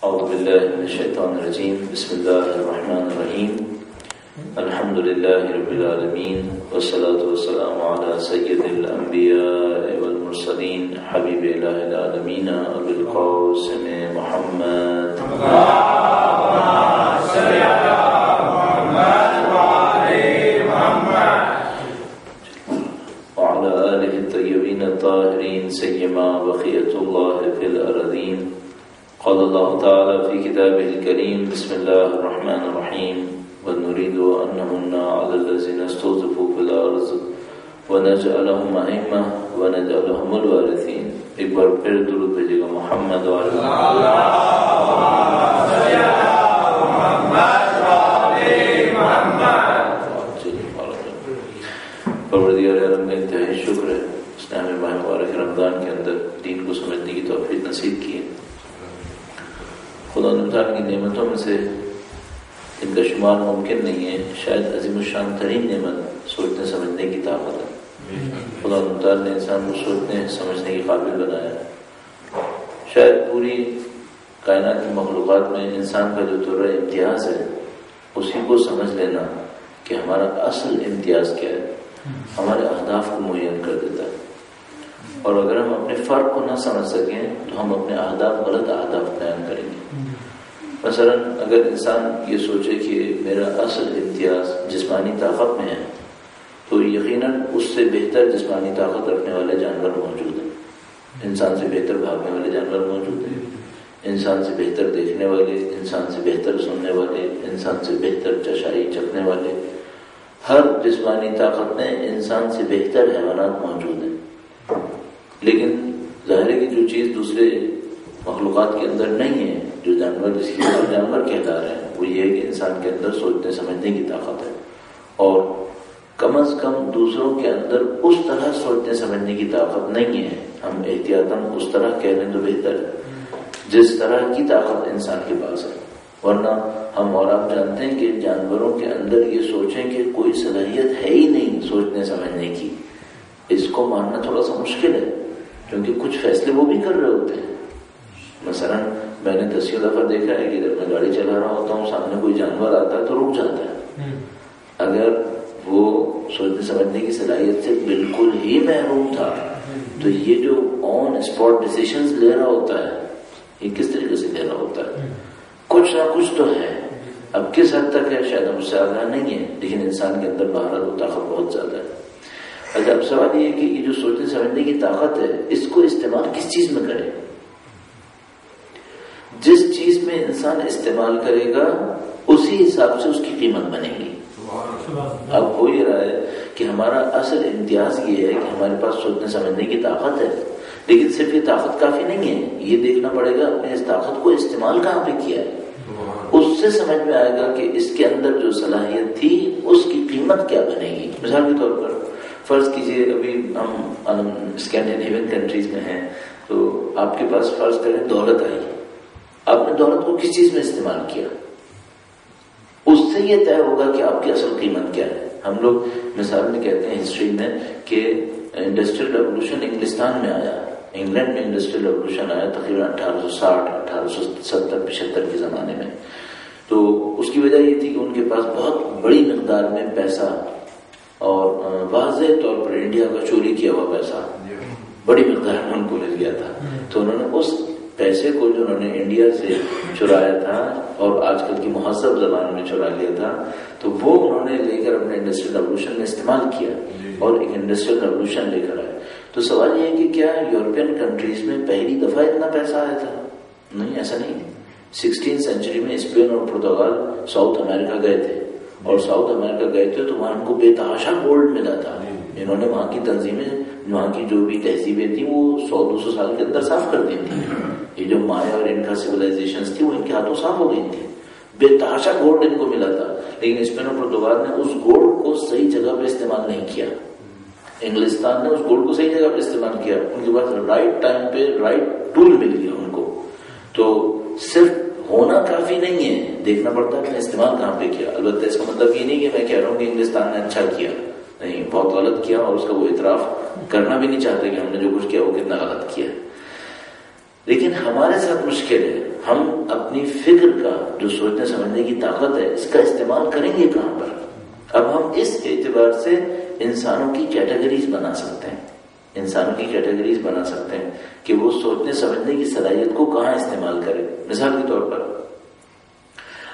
اعوذ باللہ من الشیطان الرجیم بسم اللہ الرحمن الرحیم الحمد للہ رب العالمین والصلاة والسلام علی سید الانبیاء والمرسلین حبیب الہ العالمین ابی القاسم محمد صلی علی محمد وعلی محمد وعلى آلہ الطیبین الطاہرین سیما بقیۃ اللہ فی الارضین. قال الله تعالى في كتابه الكريم بسم الله الرحمن الرحيم ونريد أن نمن على الذين استضعفوا في الأرض ونجعلهم أئمة ونجعلهم الوارثين. ایک بار پھر درود بھیجیے گا محمد وعلى پروردگار عالم کا انتہائی شکر ہے، اس نے ہمیں ماہ مبارک رمضان کے اندر دین کو سمجھنے کی توفیق نصیب کی ہے. خدا تعالیٰ کی نعمتوں میں سے ان کا شمار ممکن نہیں ہے. شاید عظیم الشان ترین نعمت سوچنے سمجھنے کی طاقت ہے. خدا تعالیٰ نے انسان کو سوچنے سمجھنے کی قابل بنایا ہے. شاید پوری کائنات کی مخلوقات میں انسان کا جو طور امتیاز ہے اسی کو سمجھ لینا کہ ہمارا اصل امتیاز کیا ہے ہمارے اہداف کو معین کر دیتا ہے. اور اگر ہم اپنے فرق کو نہ سمجھ سکیں تو ہم اپنے اہداف غلط اہداف بیان کریں گے. مثلا اگر انسان یہ سوچے کہ میرا اصل امتیاز جسمانی طاقت میں ہے تو یقیناً اس سے بہتر جسمانی طاقت رکھنے والے جانور موجود ہیں. انسان سے بہتر بھاگنے والے جانور موجود ہیں، انسان سے بہتر دیکھنے والے، انسان سے بہتر سننے والے، انسان سے بہتر چشائی چکھنے والے. ہر جسمانی طاقت میں انسان سے بہتر حیوانات موجود ہیں. لیکن ظاہر ہے کہ جو چیز دوسرے مخلوقات کے اندر نہیں ہے، جو جانور جس کی جانور کہتا رہے ہیں، وہ یہ ہے کہ انسان کے اندر سوچنے سمجھنے کی طاقت ہے. اور کم از کم دوسروں کے اندر اس طرح سوچنے سمجھنے کی طاقت نہیں ہے. ہم احتیاطاً اس طرح کہہ لیں تو بہتر ہے جس طرح کی طاقت انسان کے پاس ہے. ورنہ ہم اور آپ جانتے ہیں کہ جانوروں کے اندر یہ سوچیں کہ کوئی صلاحیت ہے ہی نہیں سوچنے سمجھنے کی. اس کو ماننا تھوڑا سا مشکل ہے کیونکہ کچھ فیصلے وہ بھی کر رہے ہوتے ہیں. مثلا میں نے دسیوں دفعہ دیکھا ہے کہ جب میں گاڑی چلا رہا ہوتا ہوں سامنے کوئی جانور آتا ہے تو رک جاتا ہے. اگر وہ سوچنے سمجھنے کی صلاحیت سے بالکل ہی محروم تھا تو یہ جو آن اسپاٹ ڈیسیشنز لے رہا ہوتا ہے یہ کس طریقے سے لے رہا ہوتا ہے؟ کچھ نہ کچھ تو ہے. اب کس حد تک ہے شاید ہم اس سے آگاہ نہیں ہے، لیکن انسان کے اندر بہرحال وہ طاقت بہت زیادہ ہے. اچھا اب سوال یہ ہے کہ یہ جو سوچنے سمجھنے کی طاقت ہے اس کو استعمال کس چیز میں کرے؟ جس چیز میں انسان استعمال کرے گا اسی حساب سے اس کی قیمت بنے گی. اب ہو یہ رہا ہے کہ ہمارا اصل امتیاز یہ ہے کہ ہمارے پاس سوچنے سمجھنے کی طاقت ہے، لیکن صرف یہ طاقت کافی نہیں ہے. یہ دیکھنا پڑے گا اپنے اس طاقت کو استعمال کہاں پہ کیا ہے. اس سے سمجھ میں آئے گا کہ اس کے اندر جو صلاحیت تھی اس کی قیمت کیا بنے گی. مثال کے طور پر فرض کیجئے ابھی ہم اسکینڈینیوین کنٹریز میں ہیں تو آپ کے پاس فرض کریں دولت آئی، آپ نے دولت کو کس چیز میں استعمال کیا، اس سے یہ طے ہوگا کہ آپ کی اصل قیمت کیا ہے. ہم لوگ مثال میں کہتے ہیں ہسٹری میں کہ انڈسٹریل ریولوشن انگلستان میں آیا، انگلینڈ میں انڈسٹریل ریولوشن آیا تقریباً 1860 1870 75 کے زمانے میں. تو اس کی وجہ یہ تھی کہ ان کے پاس بہت بڑی مقدار میں پیسہ اور واضح طور پر انڈیا کا چوری کیا ہوا پیسہ بڑی مقدار میں ان کو مل گیا تھا. تو انہوں نے اس پیسے کو جو انہوں نے انڈیا سے چرایا تھا اور آج کل کی مہذب زبان میں چرا لیا تھا تو وہ انہوں نے لے کر اپنے انڈسٹریل ریولوشن میں استعمال کیا اور ایک انڈسٹریل ریولوشن لے کر آئے. تو سوال یہ ہے کہ کیا یورپین کنٹریز میں پہلی دفعہ اتنا پیسہ آیا تھا؟ نہیں، ایسا نہیں. 16 سینچری میں اسپین اور پرتگال ساؤتھ امریکہ گئے تھے اور ساؤتھ امریکہ گئے تھے تو وہاں ان کو بے تحاشا گولڈ ملا تھا. انہوں نے وہاں کی تنظیمیں، وہاں کی جو بھی تہذیبیں تھیں وہ 100-200 سال کے اندر صاف کر دی تھی. یہ جو مایا اور انکا سویلائزیشنز تھی وہ ان کے ہاتھوں صاف ہو گئی تھی. بے تحاشا گولڈ ان کو ملا تھا، لیکن اسپین اور پرتگال نے اس گولڈ کو صحیح جگہ پہ استعمال نہیں کیا. انگلستان نے اس گولڈ کو صحیح جگہ پہ استعمال کیا. ان کے پاس رائٹ ٹائم پہ رائٹ ٹول مل گیا ان کو. تو صرف ہونا کافی نہیں ہے، دیکھنا پڑتا ہے کہ استعمال کہاں پہ کیا. البتہ اس کا مطلب یہ نہیں کہ میں کہہ رہا ہوں کہ انگلستان نے اچھا کیا، نہیں، بہت غلط کیا اور اس کا وہ اعتراف کرنا بھی نہیں چاہتے کہ ہم نے جو کچھ کیا وہ کتنا غلط کیا. لیکن ہمارے ساتھ مشکل ہے. ہم اپنی فکر کا جو سوچنے سمجھنے کی طاقت ہے اس کا استعمال کریں گے کہاں پر؟ اب ہم اس اعتبار سے انسانوں کی کیٹیگریز بنا سکتے ہیں، انسانوں کی کیٹیگریز بنا سکتے ہیں کہ وہ سوچنے سمجھنے کی صلاحیت کو کہاں استعمال کرے. مثال کے طور پر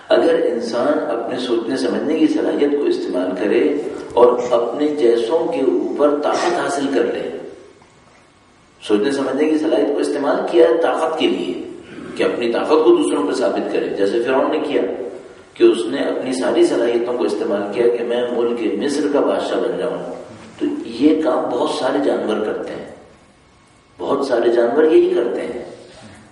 اگر انسان اپنے سوچنے سمجھنے کی صلاحیت کو استعمال کرے اور اپنے جیسوں کے اوپر طاقت حاصل کر لے، سوچنے سمجھنے کی صلاحیت کو استعمال کیا ہے طاقت کے لیے کہ اپنی طاقت کو دوسروں پہ ثابت کرے، جیسے فرعون نے کیا کہ اس نے اپنی ساری صلاحیتوں کو استعمال کیا کہ میں ملک مصر کا بادشاہ بن جاؤں. تو یہ کام بہت سارے جانور کرتے ہیں، بہت سارے جانور یہی کرتے ہیں.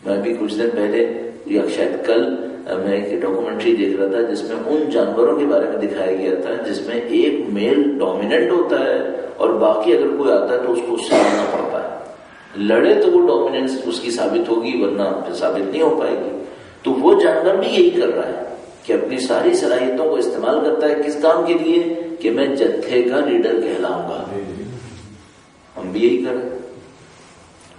میں بھی کچھ دن پہلے یا شاید کل میں ایک ڈاکومنٹری دیکھ رہا تھا جس میں ان جانوروں کے بارے میں دکھایا گیا تھا جس میں ایک میل ڈومیننٹ ہوتا ہے اور باقی اگر کوئی آتا ہے تو اس کو اس سے لڑنا پڑتا ہے. لڑے تو وہ ڈومیننس اس کی ثابت ہوگی ورنہ پھر ثابت نہیں ہو پائے گی. تو وہ جانور بھی یہی کر رہا ہے کہ اپنی ساری صلاحیتوں کو استعمال کرتا ہے کس کام کے لیے کہ میں جتھے کا لیڈر کہلاؤں گا. ہم بھی یہی کریں،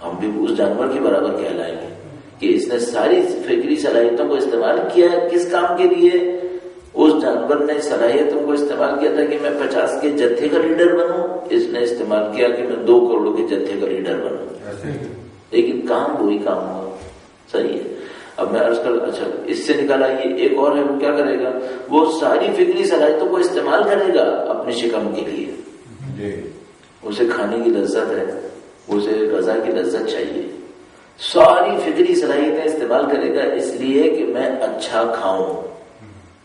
ہم بھی اس جانور کے برابر کہلائیں گے کہ اس نے ساری فکری صلاحیتوں کو استعمال کیا ہے کس کام کے لیے. اس جانور نے صلاحیتوں کو استعمال کیا تھا کہ میں 50 کے جتھے کا لیڈر بنوں، اس نے استعمال کیا کہ میں 2 کروڑ کے جتھے کا لیڈر بنوں. لیکن کام وہی کام ہوا. صحیح ہے. اب میں عرض کر اچھا اس سے نکالا یہ ایک اور ہے، وہ کیا کرے گا؟ وہ ساری فکری صلاحیتوں کو استعمال کرے گا اپنے شکم کے لیے. اسے کھانے کی لذت ہے، اسے غذا کی لذت چاہیے، ساری فکری صلاحیتیں استعمال کرے گا اس لیے کہ میں اچھا کھاؤں.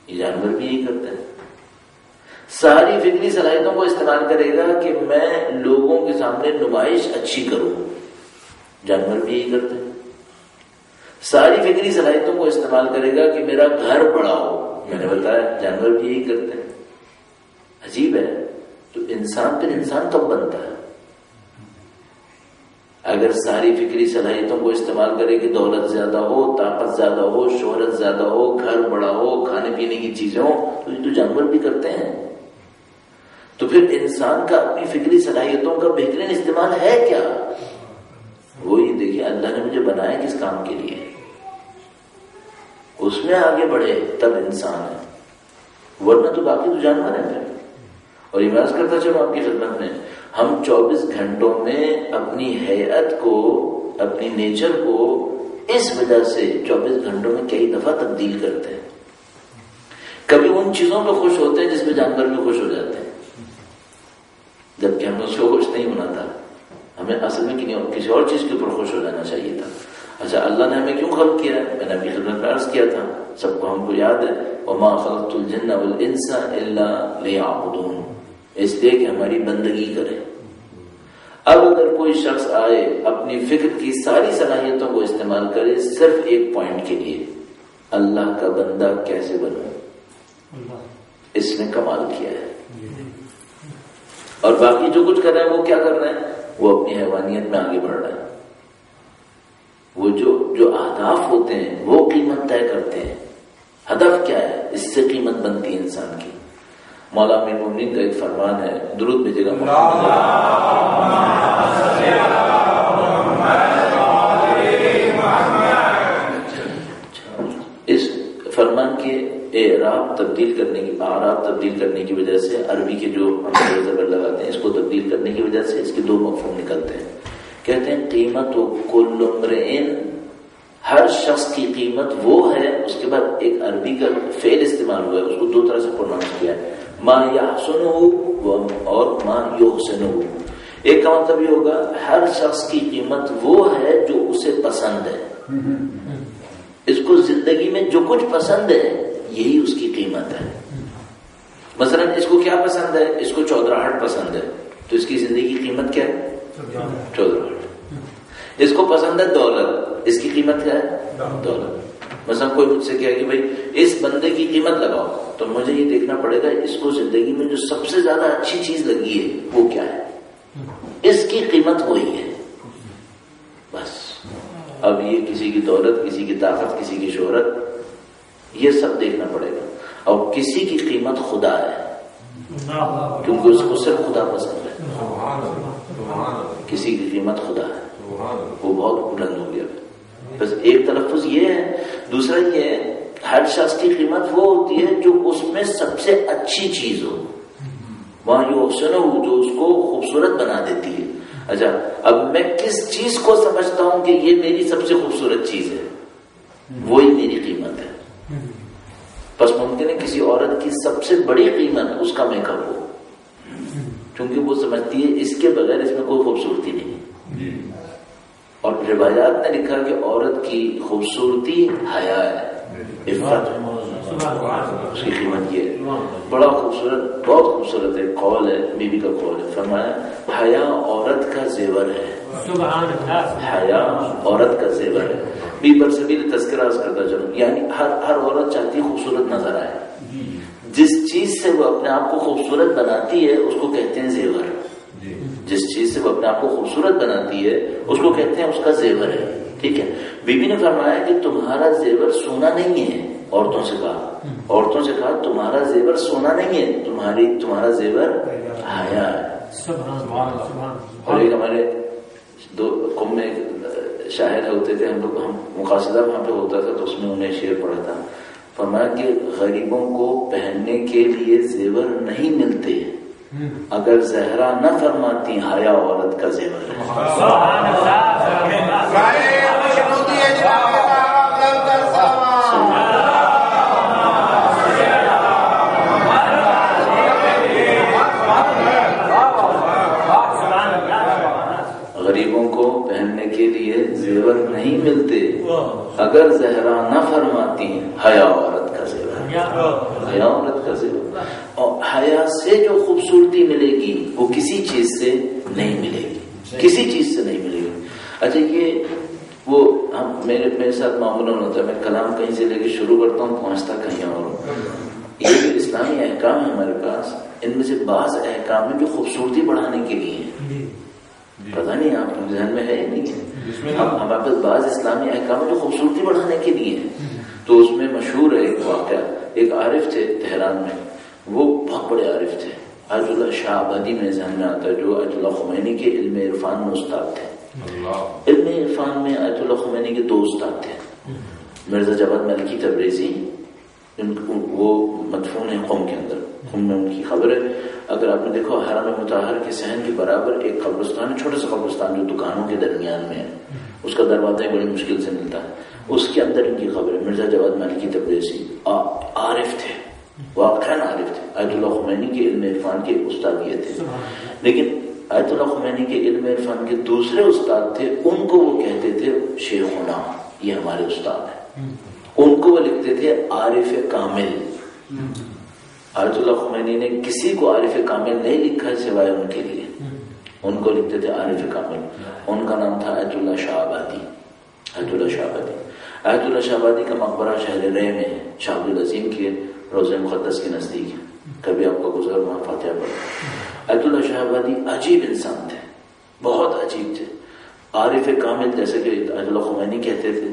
یہ جانور بھی یہی کرتے ہیں. ساری فکری صلاحیتوں کو استعمال کرے گا کہ میں لوگوں کے سامنے نمائش اچھی کروں. جانور بھی یہی کرتے ہیں. ساری فکری صلاحیتوں کو استعمال کرے گا کہ میرا گھر بڑا ہو. میں نے بتایا جانور بھی یہی کرتے ہیں. عجیب ہے. تو انسان پھر انسان کب بنتا ہے؟ اگر ساری فکری صلاحیتوں کو استعمال کرے کہ دولت زیادہ ہو، طاقت زیادہ ہو، شہرت زیادہ ہو، گھر بڑا ہو، کھانے پینے کی چیزیں ہو، تو یہ تو جانور بھی کرتے ہیں. تو پھر انسان کا اپنی فکری صلاحیتوں کا بہترین استعمال ہے کیا؟ وہی دیکھیے اللہ نے مجھے بنایا کس کام کے لیے، اس میں آگے بڑھے تب انسان ہے، ورنہ تو باقی تو جانور ہیں. اور یہ محض کرتا چلو آپ کی خدمت میں، ہم 24 گھنٹوں میں اپنی حیات کو، اپنی نیچر کو اس وجہ سے 24 گھنٹوں میں کئی دفعہ تبدیل کرتے ہیں. کبھی ان چیزوں پہ خوش ہوتے ہیں جس پہ جانور بھی خوش ہو جاتے ہیں، جبکہ ہمیں اس کو خوش نہیں ہونا تھا. ہمیں اصل میں کسی اور چیز کے اوپر خوش ہو جانا چاہیے تھا. اچھا اللہ نے ہمیں کیوں خلق کیا ہے؟ میں نے ابھی خدمت میں عرض کیا تھا، سب کو ہم کو یاد ہے، وَمَا خَلَقْتُ الْجِنَّ وَالْإِنسَ إِلَّا لِيَعْبُدُونِ، اس لیے کہ ہماری بندگی کرے. اب اگر کوئی شخص آئے اپنی فکر کی ساری صلاحیتوں کو استعمال کرے صرف ایک پوائنٹ کے لیے، اللہ کا بندہ کیسے بنوں، اس نے کمال کیا ہے. اور باقی جو کچھ کر رہے ہیں وہ کیا کر رہے ہیں؟ وہ اپنی حیوانیت میں آگے بڑھ رہے ہیں. وہ جو اہداف ہوتے ہیں وہ قیمت طے کرتے ہیں. ہدف کیا ہے؟ اس سے قیمت بنتی ہے انسان کی. مولا امیر المومنین کا ایک فرمان ہے، درود بھیجے گا. اس فرمان کے اعراب تبدیل کرنے کی وجہ سے عربی کے جو ہم زبر لگاتے ہیں اس کو تبدیل کرنے کی وجہ سے اس کے 2 مفہوم نکلتے ہیں. کہتے ہیں قیمت و کل امرئن، ہر شخص کی قیمت وہ ہے. اس کے بعد ایک عربی کا فعل استعمال ہوا ہے، اس کو 2 طرح سے پروناؤنس کیا ہے، ما یحسنہ اور ما یحسنہ. ایک کا مطلب یہ ہوگا ہر شخص کی قیمت وہ ہے جو اسے پسند ہے. اس کو زندگی میں جو کچھ پسند ہے یہی اس کی قیمت ہے. مثلا اس کو کیا پسند ہے؟ اس کو چودراہٹ پسند ہے، تو اس کی زندگی کی قیمت کیا ہے؟ چودراہٹ. اس کو پسند ہے دولت، اس کی قیمت کیا ہے؟ دولت. مثلا کوئی مجھ سے کہے کہ بھائی اس بندے کی قیمت لگاؤ، تو مجھے یہ دیکھنا پڑے گا اس کو زندگی میں جو سب سے زیادہ اچھی چیز لگی ہے وہ کیا ہے، اس کی قیمت وہی ہے بس. اب یہ کسی کی دولت، کسی کی طاقت، کسی کی شہرت، یہ سب دیکھنا پڑے گا. اور کسی کی قیمت خدا ہے کیونکہ اس کو صرف خدا پسند ہے. کسی کی قیمت خدا ہے، وہ بہت بلند ہو گیا. بس ایک تلفظ یہ ہے. دوسرا یہ ہے ہر شخص کی قیمت وہ ہوتی ہے جو اس میں سب سے اچھی چیز ہو، وہاں جو آپشن ہو جو اس کو خوبصورت بنا دیتی ہے. اچھا اب میں کس چیز کو سمجھتا ہوں کہ یہ میری سب سے خوبصورت چیز ہے، وہی میری قیمت ہے. بس ممکن ہے کسی عورت کی سب سے بڑی قیمت اس کا میک اپ ہو، کیونکہ وہ سمجھتی ہے اس کے بغیر اس میں کوئی خوبصورتی نہیں. اور روایات نے لکھا کہ عورت کی خوبصورتی حیا ہے، عفت ہے، اس کی قیمت یہ ہے. بڑا خوبصورت، بہت خوبصورت ہے قول ہے، بی بی کا قول ہے. فرمایا حیا عورت کا زیور ہے، حیا عورت کا زیور ہے. بھی برسبیل تذکرہ کرتا چلوں، یعنی ہر عورت چاہتی ہے خوبصورت نظر آئے. جس چیز سے وہ اپنے آپ کو خوبصورت بناتی ہے اس کو کہتے ہیں زیور. جس چیز سے وہ اپنے آپ کو خوبصورت بناتی ہے اس کو کہتے ہیں اس کا زیور ہے. ٹھیک ہے. بی بی نے فرمایا کہ تمہارا زیور سونا نہیں ہے. عورتوں سے کہا تمہارا زیور سونا نہیں ہے، تمہارا زیور حیا ہے. اور ایک ہمارے دو قوم میں شاعر ہوتے تھے، ہم مقاصدہ وہاں پہ ہوتا تھا تو اس میں انہیں شعر پڑھا تھا. فرمایا کہ غریبوں کو پہننے کے لیے زیور نہیں ملتے، اگر زہرا نہ فرماتی حیا عورت کا زیور ہے. غریبوں کو پہننے کے لیے زیور نہیں ملتے، اگر زہرا نہ فرماتی حیا عورت کا زیور، حیا عورت کا زیور. اور حیا سے جو خوبصورتی ملے گی وہ کسی چیز سے نہیں ملے گی، کسی چیز سے نہیں ملے گی. اچھا یہ وہ میرے ساتھ معمولاً ہوتا ہے، میں کلام کہیں سے لے کے شروع کرتا ہوں پہنچتا کہیں اور. یہ جو اسلامی احکام ہے ہمارے پاس، ان میں سے بعض احکام ہیں جو خوبصورتی بڑھانے کے لیے ہیں. پتہ نہیں آپ کے ذہن میں ہے یا نہیں ہے. ہمارے پاس بعض اسلامی احکام جو خوبصورتی بڑھانے کے لیے ہیں. تو اس میں مشہور ہے ایک واقعہ. ایک عارف تھے تہران میں، وہ بہت بڑے عارف تھے. آیت اللہ شاہ آبادی میں ذہن میں آتا ہے، جو آیت اللہ خمینی کے علم عرفان میں استاد تھے. علم عرفان میں آیت اللہ خمینی کے دو استاد تھے، مرزا جواد ملکی تبریزی، وہ مدفون ہیں قم کے اندر، قم میں ان کی خبر ہے. اگر آپ نے دیکھو حرم مطہر کے صحن کے برابر ایک قبرستان ہے، چھوٹا سا قبرستان جو دکانوں کے درمیان میں ہے، اس کا دروازہ بڑی مشکل سے ملتا ہے. اس کے اندر ان کی خبر ہے. مرزا جواد ملکی تبریزی عارف تھے، واقعاً عارف تھے. آیت اللہ خمینی کے علم عرفان کے استاد یہ تھے. لیکن آیت اللہ خمینی کے علم عرفان کے دوسرے استاد تھے، ان کو وہ کہتے تھے شیخنا، یہ ہمارے استاد ہیں. ان کو وہ لکھتے تھے عارف کامل. آیت اللہ خمینی نے کسی کو عارف کامل نہیں لکھا سوائے ان کے لیے، ان کو لکھتے تھے عارف کامل. ان کا نام تھا آیت اللہ شاہ آبادی. آیت اللہ شاہ آبادی، آیت اللہ شاہ آبادی کا مقبرہ شہر رے میں ہے، شاہ عبدالعظیم کے روضہ مقدس کے نزدیک ہے. کبھی آپ کا گزر وہاں فاتحہ پڑھا. آیت اللہ شاہ آبادی عجیب انسان تھے، بہت عجیب تھے. عارف کامل جیسے کہ آیت اللہ خمینی کہتے تھے.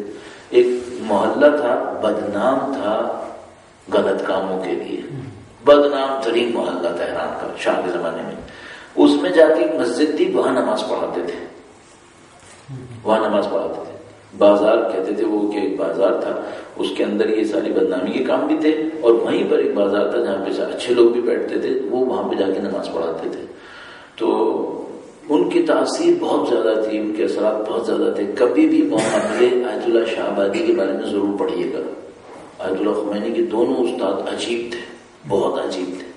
ایک محلہ تھا، بدنام تھا غلط کاموں کے لیے، بدنام ترین محلہ تہران کا شاہ کے زمانے میں. اس میں جا کے ایک مسجد تھی، وہاں نماز پڑھاتے تھے، وہاں نماز پڑھاتے تھے. بازار کہتے تھے وہ کہ ایک بازار تھا، اس کے اندر یہ ساری بدنامی کے کام بھی تھے، اور وہیں پر ایک بازار تھا جہاں پہ اچھے لوگ بھی بیٹھتے تھے، وہ وہاں پہ جا کے نماز پڑھاتے تھے. تو ان کی تاثیر بہت زیادہ تھی، ان کے اثرات بہت زیادہ تھے. کبھی بھی موقع ملے آیت اللہ شاہ آبادی کے بارے میں ضرور پڑھیے گا. آیت اللہ خمینی کے دونوں استاد عجیب تھے، بہت عجیب تھے.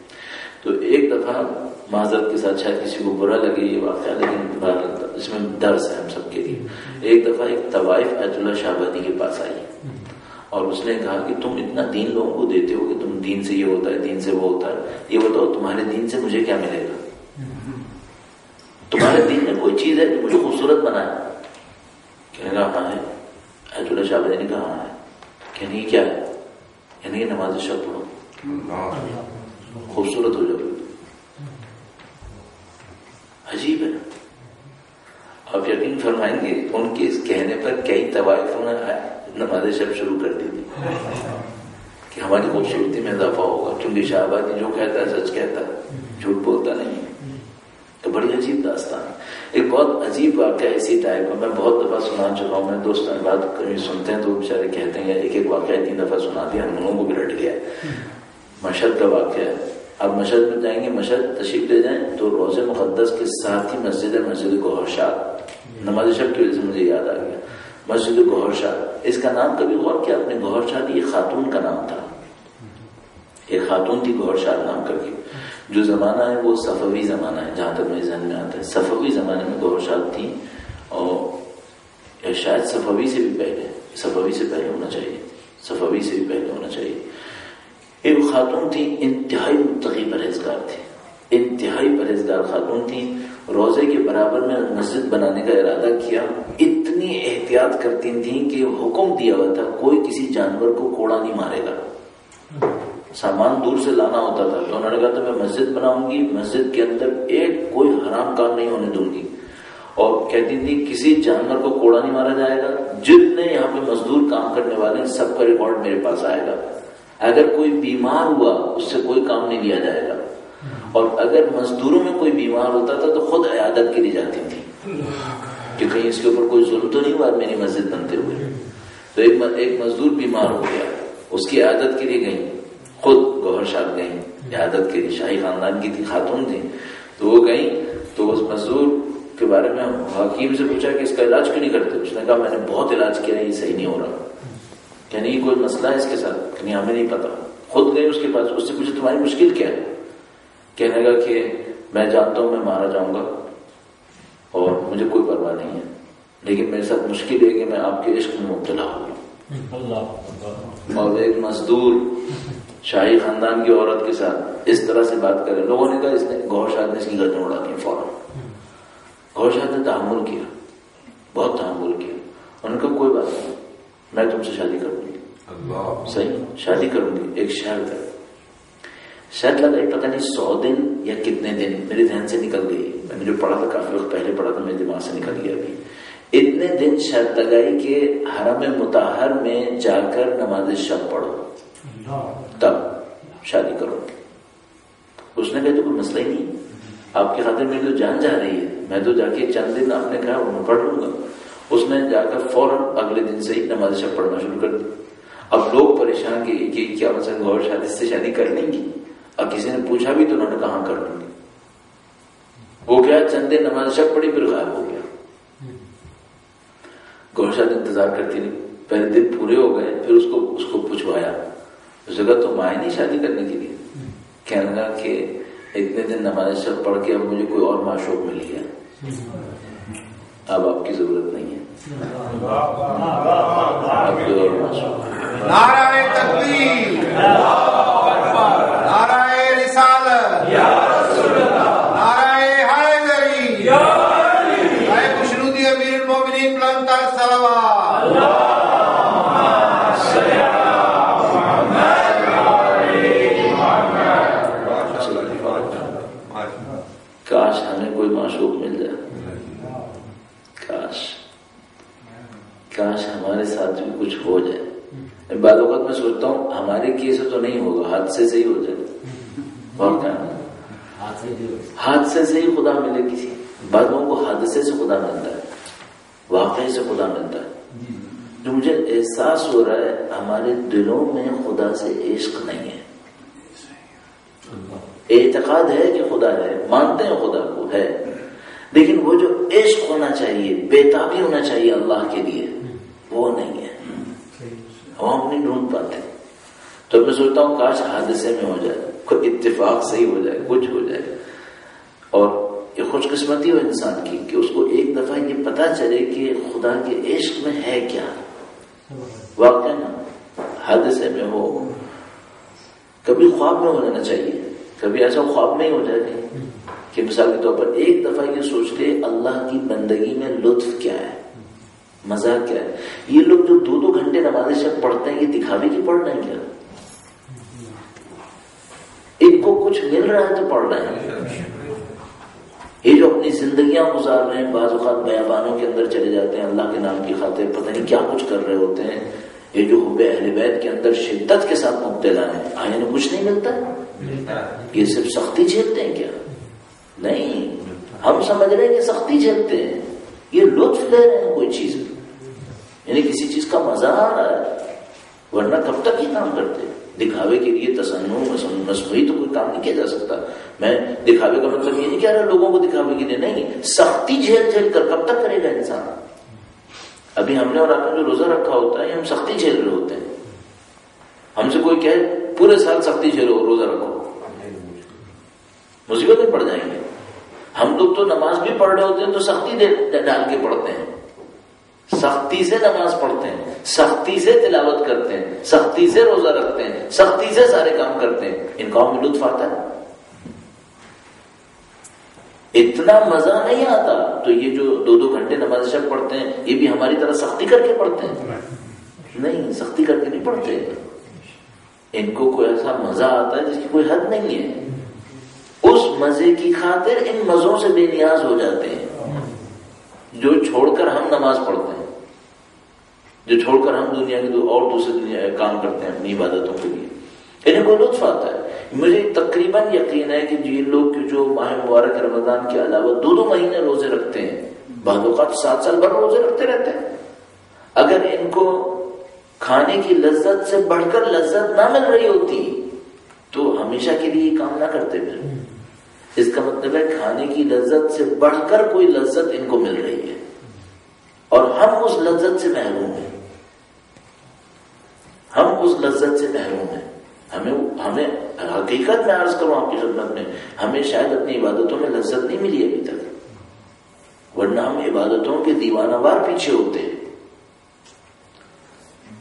تو ایک دفعہ معذرت کے ساتھ شاید کسی کو برا لگے یہ واقعہ، لیکن اس میں درس ہے ہم سب کے لیے. ایک دفعہ ایک طوائف آیت اللہ شاہ آبادی کے پاس آئی اور اس نے کہا کہ تم اتنا دین لوگوں کو دیتے ہو کہ تم دین سے یہ ہوتا ہے، دین سے وہ ہوتا ہے، یہ بتاؤ تمہارے دین سے مجھے کیا ملے گا؟ تمہارے دین میں کوئی چیز ہے جو مجھے خوبصورت بنائے؟ کہنے لگا ہاں ہے. آیت اللہ شاہ آبادی نے کہا ہاں ہے. کہنے کی کیا ہے؟ یعنی کہ نماز شب پڑھو، خوبصورت ہو جاؤ. عجیب ہے. آپ یقین فرمائیں گے ان کے اس کہنے پر کئی طوائفوں نے نماز شب شروع کر دی تھی کہ ہماری خوبصورتی میں اضافہ ہوگا، کیونکہ شاہ آبادی جو کہتا ہے سچ کہتا ہے، جھوٹ بولتا نہیں. تو بڑی عجیب داستان. ایک بہت عجیب واقعہ اسی ٹائپ کا میں بہت دفعہ سنا چکا ہوں. میں دوست بات کبھی سنتے ہیں تو بیچارے کہتے ہیں ایک ایک واقعہ 3 دفعہ سنا دیا, ہم لوگوں کو بھی رٹ گیا. مشہد کا واقعہ ہے. آپ مشہد میں جائیں گے, مشہد تشریف لے جائیں تو روضہ مقدس کے ساتھ ہی مسجد ہے, مسجد گوہر شاد. نماز شب کی وجہ سے مجھے یاد آ گیا, مسجد گوہر شاد. اس کا نام کبھی غور کیا آپ نے؟ گوہر شاد یہ خاتون کا نام تھا, ایک خاتون تھی گوہر شاد نام کر کے. جو زمانہ ہے وہ صفوی زمانہ ہے, جہاں تک میرے ذہن میں آتا ہے. صفوی زمانے میں گوہر شاد تھی, اور شاید صفوی سے بھی پہلے, صفوی سے پہلے ہونا چاہیے, صفوی سے بھی پہلے ہونا چاہیے. ایک خاتون تھی, انتہائی متقی پرہیزگار تھی, انتہائی پرہیزگار خاتون تھی. روزے کے برابر میں مسجد بنانے کا ارادہ کیا. اتنی احتیاط کرتی تھیں کہ حکم دیا ہوا تھا کوئی کسی جانور کو کوڑا نہیں مارے گا. سامان دور سے لانا ہوتا تھا تو انہوں نے کہا تو میں مسجد بناؤں گی, مسجد کے اندر ایک کوئی حرام کام نہیں ہونے دوں گی. اور کہتی تھی کسی جانور کو کوڑا نہیں مارا جائے گا. جتنے یہاں پہ مزدور کام کرنے والے ہیں سب کا ریکارڈ میرے پاس آئے گا. اگر کوئی بیمار ہوا اس سے کوئی کام نہیں لیا جائے گا. اور اگر مزدوروں میں کوئی بیمار ہوتا تھا تو خود عیادت کے لیے جاتی تھی کہ کہیں اس کے اوپر کوئی ظلم تو نہیں ہوا میری مسجد بنتے ہوئے. تو ایک مزدور بیمار ہو گیا, اس کی عیادت کے لیے گئی, خود گوہر شاد گئی عیادت کے لیے. شاہی خاندان کی تھی, خاتون تھی, تو وہ گئی تو اس مزدور کے بارے میں حکیم سے پوچھا کہ اس کا علاج کیوں نہیں کرتے؟ اس نے کہا میں نے بہت علاج کیا ہے, یہ صحیح نہیں ہو رہا. کہ نہیں کوئی مسئلہ ہے اس کے ساتھ؟ کہ نہیں ہمیں نہیں پتا. خود گئے اس کے پاس, اس سے پوچھا تمہاری مشکل کیا ہے؟ کہنے لگا کہ میں جانتا ہوں میں مارا جاؤں گا اور مجھے کوئی پرواہ نہیں ہے, لیکن میرے ساتھ مشکل ہے کہ میں آپ کے عشق میں مبتلا ہو گیا. اور ایک مزدور شاہی خاندان کی عورت کے ساتھ اس طرح سے بات کرے. لوگوں نے کہا اس نے گوہر شاد نے اس کی گردن اڑا دی فوراً. گوہر شاد نے تحمل کیا, بہت تحمل کیا. انہوں نے کہا کوئی بات نہیں, میں تم سے شادی کروں گی. صحیح شادی کروں گی, ایک شرط ہے. شرط لگائی, پتہ نہیں 100 دن یا کتنے دن, میرے ذہن سے نکل گئی. میں نے جو پڑھا تھا کافی وقت پہلے پڑھا تھا, میرے دماغ سے نکل گیا ابھی. اتنے دن شرط لگائی کہ حرم مطہر میں جا کر نماز شب پڑھو تب شادی کرو. اس نے کہا تو کوئی مسئلہ ہی نہیں, آپ کی خاطر میری تو جان جا رہی ہے, میں تو جا کے چند دن آپ نے کہا میں پڑھ لوں گا. اس نے جا کر فوراً اگلے دن سے ہی نماز شب پڑھنا شروع کر دی. اب لوگ پریشان کہ کیا مثلا گوہر شاد سے شادی کر لیں گی؟ اور کسی نے پوچھا بھی تو انہوں نے کہاں کر لوں گی. وہ کیا چند دن نماز شب پڑھی پھر غائب ہو گیا. گوہر شاد انتظار کرتی رہی, پہلے دن پورے ہو گئے, پھر اس کو پوچھوایا. اس جگہ تو مائیں نہیں شادی کرنے کے لیے. کہنے لگا کہ اتنے دن نماز شب پڑھ کے اب مجھے کوئی اور معشوق مل گیا, اب آپ کی ضرورت نہیں ہے, اب کوئی اور معشوق. نعرہ تکبیر, نعرہ رسالت, نعرہ حیدری, اے خوشنودی امیر المومنین بلند تر صلوات. کاش ہمیں کوئی معشوق مل جائے, کاش ہمارے ساتھ بھی کچھ ہو جائے. بعض اوقات میں سوچتا ہوں ہمارے کیس تو نہیں ہوگا, حادثے سے ہی ہو جائے. واقعا حادثے سے ہی خدا ملے کسی. بعض لوگوں کو حادثے سے خدا ملتا ہے, واقعے سے خدا ملتا ہے. جو مجھے احساس ہو رہا ہے ہمارے دلوں میں خدا سے عشق نہیں ہے. اعتقاد ہے کہ خدا ہے, مانتے ہیں خدا کو ہے, لیکن وہ جو عشق ہونا چاہیے, بےتابی ہونا چاہیے اللہ کے لیے, وہ نہیں ہے. ہم نہیں ڈھونڈ پاتے. تو میں سوچتا ہوں کاش حادثے میں ہو جائے, کوئی اتفاق صحیح ہو جائے, کچھ ہو جائے. اور یہ خوش قسمتی ہو انسان کی کہ اس کو ایک دفعہ یہ پتا چلے کہ خدا کے عشق میں ہے کیا. واقعا نا حادثے میں ہو, کبھی خواب میں ہو جانا چاہیے. کبھی ایسا خواب میں ہی ہو جائے کہ مثال کے طور پر ایک دفعہ یہ سوچ لے اللہ کی بندگی میں لطف کیا ہے, مزہ کیا ہے. یہ لوگ جو 2-2 گھنٹے نماز شب پڑھتے ہیں, یہ دکھاوے کی پڑھ رہے ہیں کیا؟ ان کو کچھ مل رہا ہے تو پڑھ رہے ہیں. یہ جو اپنی زندگیاں گزار رہے ہیں, بعض اوقات بیابانوں کے اندر چلے جاتے ہیں اللہ کے نام کی خاطر, پتہ نہیں کیا کچھ کر رہے ہوتے ہیں. یہ جو حب اہل بیت کے اندر شدت کے ساتھ مبتلا ہیں, آیا انہیں کچھ نہیں ملتا. یہ صرف سختی جھیلتے ہیں کیا؟ نہیں, ہم سمجھ رہے ہیں کہ سختی جھیلتے ہیں، یہ لطف لے رہے ہیں کوئی چیز، یعنی کسی چیز کا مزہ آ رہا ہے، ورنہ کب تک یہ کام کرتے ہیں؟ دکھاوے کے لیے تصنع مصنوعی تو کوئی کام نہیں کیا جا سکتا. میں دکھاوے کا مطلب یہ نہیں کہہ رہا لوگوں کو دکھاوے کے لیے، نہیں، سختی جھیل جھیل کر کب تک کرے گا انسان؟ ابھی ہم نے اور آپ نے جو روزہ رکھا ہوتا ہے ہم سختی جھیل رہے ہوتے ہیں. ہم سے کوئی کہے پورے سال سختی جھیلو روزہ رکھو، مصیبت میں پڑ جائیں گے. ہم لوگ تو نماز بھی پڑھ رہے ہوتے ہیں تو سختی ڈال کے پڑھتے ہیں، سختی سے نماز پڑھتے ہیں، سختی سے تلاوت کرتے ہیں، سختی سے روزہ رکھتے ہیں، سختی سے سارے کام کرتے ہیں. ان کاموں میں لطف آتا ہے؟ اتنا مزہ نہیں آتا. تو یہ جو 2 گھنٹے نماز شب پڑھتے ہیں یہ بھی ہماری طرح سختی کر کے پڑھتے ہیں؟ نہیں، سختی کر کے نہیں پڑھتے. ان کو کوئی ایسا مزہ آتا ہے جس کی کوئی حد نہیں ہے. اس مزے کی خاطر ان مزوں سے بے نیاز ہو جاتے ہیں جو چھوڑ کر ہم نماز پڑھتے ہیں، جو چھوڑ کر ہم دنیا کے اور دوسرے دنیا کام کرتے ہیں اپنی عبادتوں کے لیے. انہیں کوئی لطف آتا ہے. مجھے تقریباً یقین ہے کہ یہ لوگ جو ماہ مبارک رمضان کے علاوہ 2 مہینے روزے رکھتے ہیں، بعض اوقات 7 سال بھر روزے رکھتے رہتے ہیں، اگر ان کو کھانے کی لذت سے بڑھ کر لذت نہ مل رہی ہوتی تو ہمیشہ کے لیے یہ کام نہ کرتے. پھر اس کا مطلب ہے کھانے کی لذت سے بڑھ کر کوئی لذت ان کو مل رہی ہے اور ہم اس لذت سے محروم ہیں. ہم اس لذت سے محروم ہیں. ہمیں حقیقت میں عرض کروں آپ کی خدمت میں، ہمیں شاید اپنی عبادتوں میں لذت نہیں ملی ابھی تک، ورنہ ہم عبادتوں کے دیوانہ وار پیچھے ہوتے ہیں.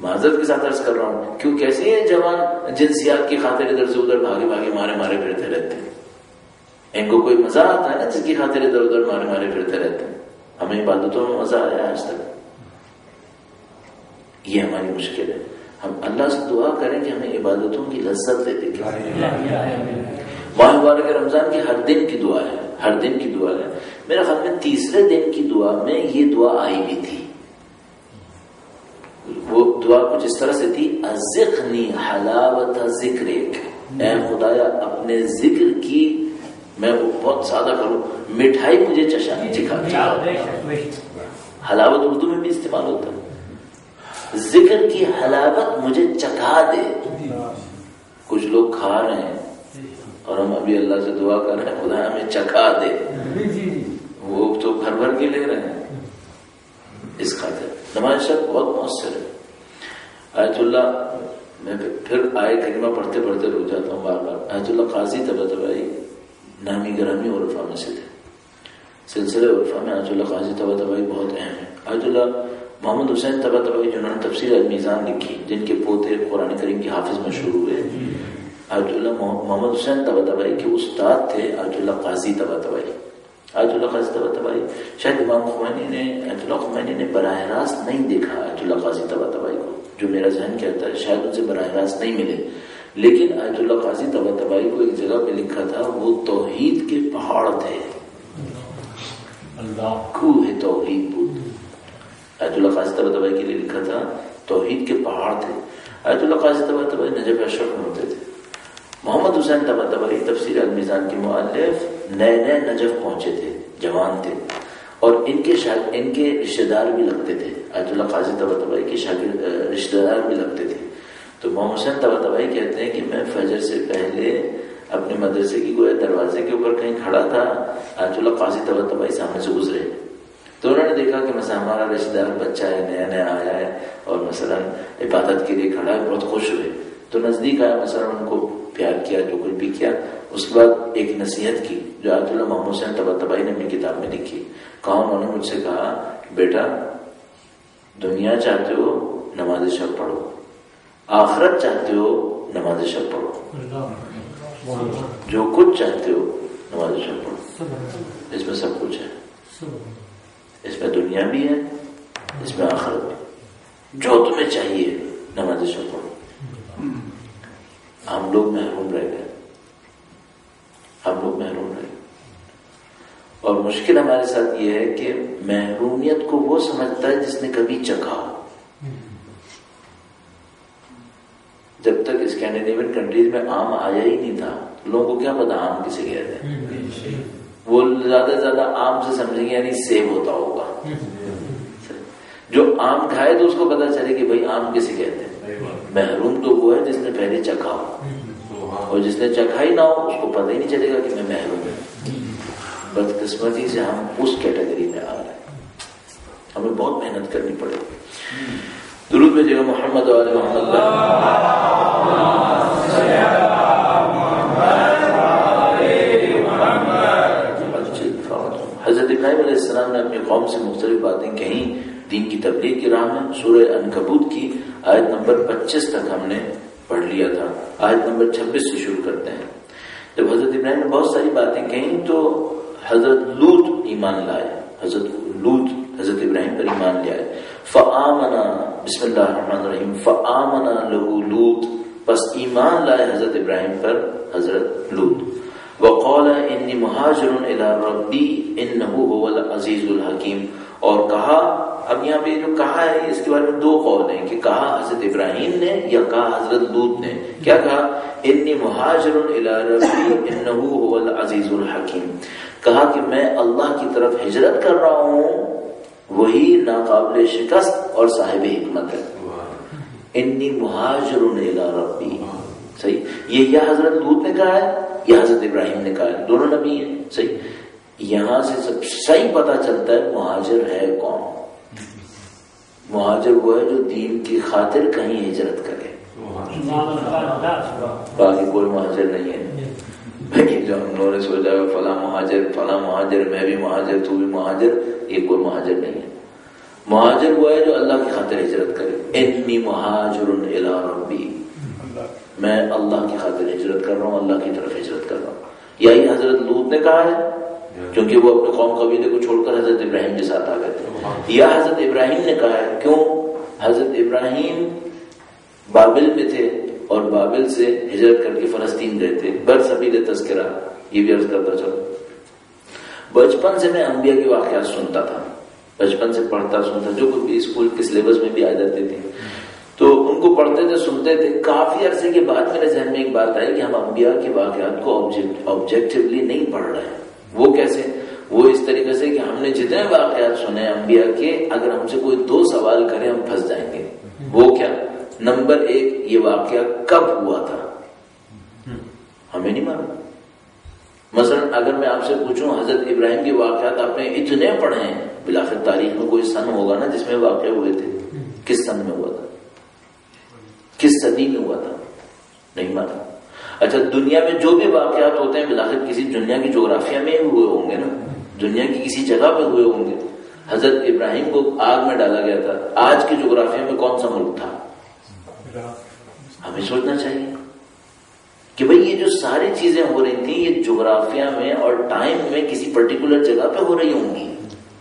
معذرت کے ساتھ عرض کر رہا ہوں، کیوں کیسے یہ جوان جنسیات کی خاطر ادھر سے ادھر بھاگے بھاگے مارے پھرتے رہتے ہیں؟ ان کو کوئی مزہ آتا ہے نا جس کی خاطر ادھر ادھر مارے پھرتے رہتے ہیں. ہمیں عبادتوں میں مزہ آیا آج تک؟ یہ ہماری مشکل ہے. ہم اللہ سے دعا کریں کہ ہمیں عبادتوں کی لذت دے دے. ماہ مبارک رمضان کی ہر دن کی دعا ہے، ہر دن کی دعا ہے. میرے خیال میں 3رے دن کی دعا میں یہ دعا آئی بھی تھی. وہ دعا کچھ اس طرح سے تھی، ازقنی حلاوت ذکرک، اے خدایا اپنے ذکر کی، میں وہ بہت سادہ کروں، مٹھائی مجھے چکھا. حلاوت اردو میں بھی استعمال ہوتا ہے، ذکر کی حلاوت مجھے چکھا دے. کچھ لوگ کھا رہے ہیں اور ہم ابھی اللہ سے دعا کر رہے ہیں خدا ہمیں چکھا دے. وہ تو بھر کے لے رہے ہیں. اس خاطر نماز شب بہت مؤثر ہے. آیت اللہ، میں پھر آئے کلمہ پڑھتے رو جاتا ہوں بار بار. آیت اللہ قاضی طباطبائی نامی گرامی عرفا میں سے تھے. سلسلہ عرفا میں آیت اللہ قاضی طباطبائی بہت اہم ہے. آیت اللہ محمد حسین طباطبائی جنہوں نے تفسیر المیزان لکھی، جن کے پوتے قرآن کریم کے حافظ مشہور ہوئے، آیت اللہ محمد حسین طباطبائی کے استاد تھے آیت اللہ قاضی طباطبائی. آیت اللہ قاضی طباطبائی شاید امام خمینی نے، آیت اللہ خمینی نے براہ راست نہیں دیکھا آیت اللہ قاضی طباطبائی کو، جو میرا ذہن کہتا ہے شاید ان سے براہ راست نہیں ملے. لیکن آیت اللہ قاضی طباطبائی کو ایک جگہ پہ لکھا تھا، وہ توحید کے پہاڑ تھے. کوہ توحید بود. آیت اللہ قاضی طباطبائی کے لیے لکھا تھا توحید کے پہاڑ تھے. آیت اللہ قاضی طباطبائی نجف اشرف میں ہوتے تھے. محمد حسین طباطبائی تفسیر المیزان کے مؤلف نئے نجف پہنچے تھے، جوان تھے، اور ان کے رشتہ دار بھی لگتے تھے. آیت اللہ قاضی طباطبائی کے شاگرد رشتہ دار بھی لگتے تھے. تو محمد حسین طباطبائی کہتے ہیں کہ میں فجر سے پہلے اپنے مدرسے کی گویا دروازے کے اوپر کہیں کھڑا تھا، آیت اللہ قاضی طباطبائی سامنے سے گزرے تو انہوں نے دیکھا کہ مثلا ہمارا رشتہ دار بچہ ہے، نیا آیا ہے اور مثلا عبادت کے لیے کھڑا ہے، بہت خوش ہوئے. تو نزدیک آیا، مثلا ان کو پیار کیا، جو کچھ بھی کیا. اس کے بعد ایک نصیحت کی جو آیت اللہ محمد حسین طباطبائی نے اپنی کتاب میں لکھی. انہوں نے مجھ سے کہا، بیٹا دنیا چاہتے ہو نماز شب پڑھو، آخرت چاہتے ہو نماز شب پڑھو، جو کچھ چاہتے ہو نماز شب پڑھو. اس میں سب کچھ ہے، اس میں دنیا بھی ہے، اس میں آخرت بھی. جو تمہیں چاہیے نماز شب پڑھو. ہم لوگ محروم رہ گئے، اور مشکل ہمارے ساتھ یہ ہے کہ محرومیت کو وہ سمجھتا ہے جس نے کبھی چکھا. جب تک اسکینڈینیوین کنٹریز میں آم آیا ہی نہیں تھا، لوگوں کو کیا پتا آم کسے کہتے ہیں. وہ زیادہ سے زیادہ آم سے سمجھیں گے یعنی سیب ہوتا ہوگا. جو آم کھائے تو اس کو پتا چلے کہ بھائی آم کسے کہتے ہیں. محروم تو وہ ہے جس نے پہلے چکھا ہو، اور جس نے چکھا ہی نہ ہو اس کو پتہ ہی نہیں چلے گا کہ میں محروم ہوں. بدقسمتی سے ہم اس کیٹیگری میں آ رہے ہیں. ہمیں بہت محنت کرنی پڑے گی. درود بھیجے گا محمد و آل محمد. حضرت ابراہیم علیہ السلام نے اپنی قوم سے مختلف باتیں کہیں دین کی تبلیغ کی راہ میں. سورہ عنکبوت کی آیت نمبر 25 تک ہم نے پڑھ لیا تھا. آیت نمبر 26 سے شروع کرتے ہیں. جب حضرت ابراہیم نے بہت ساری باتیں کہیں تو حضرت لوط ایمان لائے. حضرت لوط حضرت ابراہیم پر ایمان لے آئے. فآمنا، بسم اللہ الرحمن الرحیم، فآمنا لہو لوط، پس ایمان لائے حضرت ابراہیم پر حضرت لوط. وقال انی مہاجر الی ربی انہ هو العزیز الحکیم. اور کہا، اب یہاں پہ جو کہا ہے اس کے بارے میں دو قول ہیں کہ کہا حضرت ابراہیم نے یا کہا حضرت لوط نے. کیا کہا؟ انی مہاجر الی ربی انہ هو العزیز الحکیم. کہا کہ میں اللہ کی طرف ہجرت کر رہا ہوں، وہی ناقابل شکست اور صاحب حکمت ہے. انی مہاجر الی ربی. صحیح، یہ یا حضرت لوط نے کہا ہے یا حضرت ابراہیم نے کہا ہے، دونوں نبی ہیں. صحیح، یہاں سے سب صحیح پتہ چلتا ہے مہاجر ہے کون. مہاجر وہ ہے جو دین کی خاطر کہیں ہجرت کرے. باقی کوئی مہاجر نہیں ہے. جو ہم لوگوں نے سوچا فلاں مہاجر میں بھی مہاجر تو بھی مہاجر، یہ کوئی مہاجر نہیں ہے. مہاجر وہ ہے جو اللہ کی خاطر ہجرت کرے. انی مہاجر الی ربی، میں اللہ کی خاطر ہجرت کر رہا ہوں، اللہ کی طرف ہجرت کر رہا ہوں. یہی حضرت لوط نے کہا ہے کیونکہ وہ اپنے قوم قبیلے کو چھوڑ کر حضرت ابراہیم کے ساتھ آ گئے تھے. یا حضرت ابراہیم نے کہا ہے. کیوں؟ حضرت ابراہیم بابل میں تھے اور بابل سے ہجرت کر کے فلسطین گئے تھے. برسبیل تذکرہ یہ بھی عرض کرتا چلو. بچپن سے میں انبیاء کے واقعات سنتا تھا، بچپن سے پڑھتا سنتا، جو کوئی بھی اسکول کے سلیبس میں بھی آ جاتے تھے تو ان کو پڑھتے تھے سنتے تھے. کافی عرصے کے بعد میرے ذہن میں ایک بات آئی کہ ہم انبیاء کے واقعات کو آبجیکٹیولی نہیں پڑھ رہے ہیں. وہ کیسے؟ وہ اس طریقے سے کہ ہم نے جتنے واقعات سنے انبیاء کے، اگر ہم سے کوئی دو سوال کرے ہم پھنس جائیں گے. وہ کیا؟ نمبر ایک، یہ واقعہ کب ہوا تھا؟ ہمیں نہیں معلوم. مثلا اگر میں آپ سے پوچھوں حضرت ابراہیم کے واقعات آپ نے اتنے پڑھے ہیں، بالآخر تاریخ میں کوئی سن ہوگا نا جس میں واقعہ ہوئے تھے. کس سن میں ہوا تھا؟ کس صدی میں ہوا تھا؟ نہیں معلوم. اچھا، دنیا میں جو بھی واقعات ہوتے ہیں بالآخر کسی دنیا کی جغرافیہ میں ہوئے ہوں گے نا، دنیا کی کسی جگہ پہ ہوئے ہوں گے. حضرت ابراہیم کو آگ میں ڈالا گیا تھا، آج کی جغرافیہ میں کون سا ملک تھا؟ ہمیں سوچنا چاہیے کہ بھئی یہ جو ساری چیزیں ہو رہی تھیں یہ جغرافیہ میں اور ٹائم میں کسی پرٹیکولر جگہ پہ ہو رہی ہوں گی.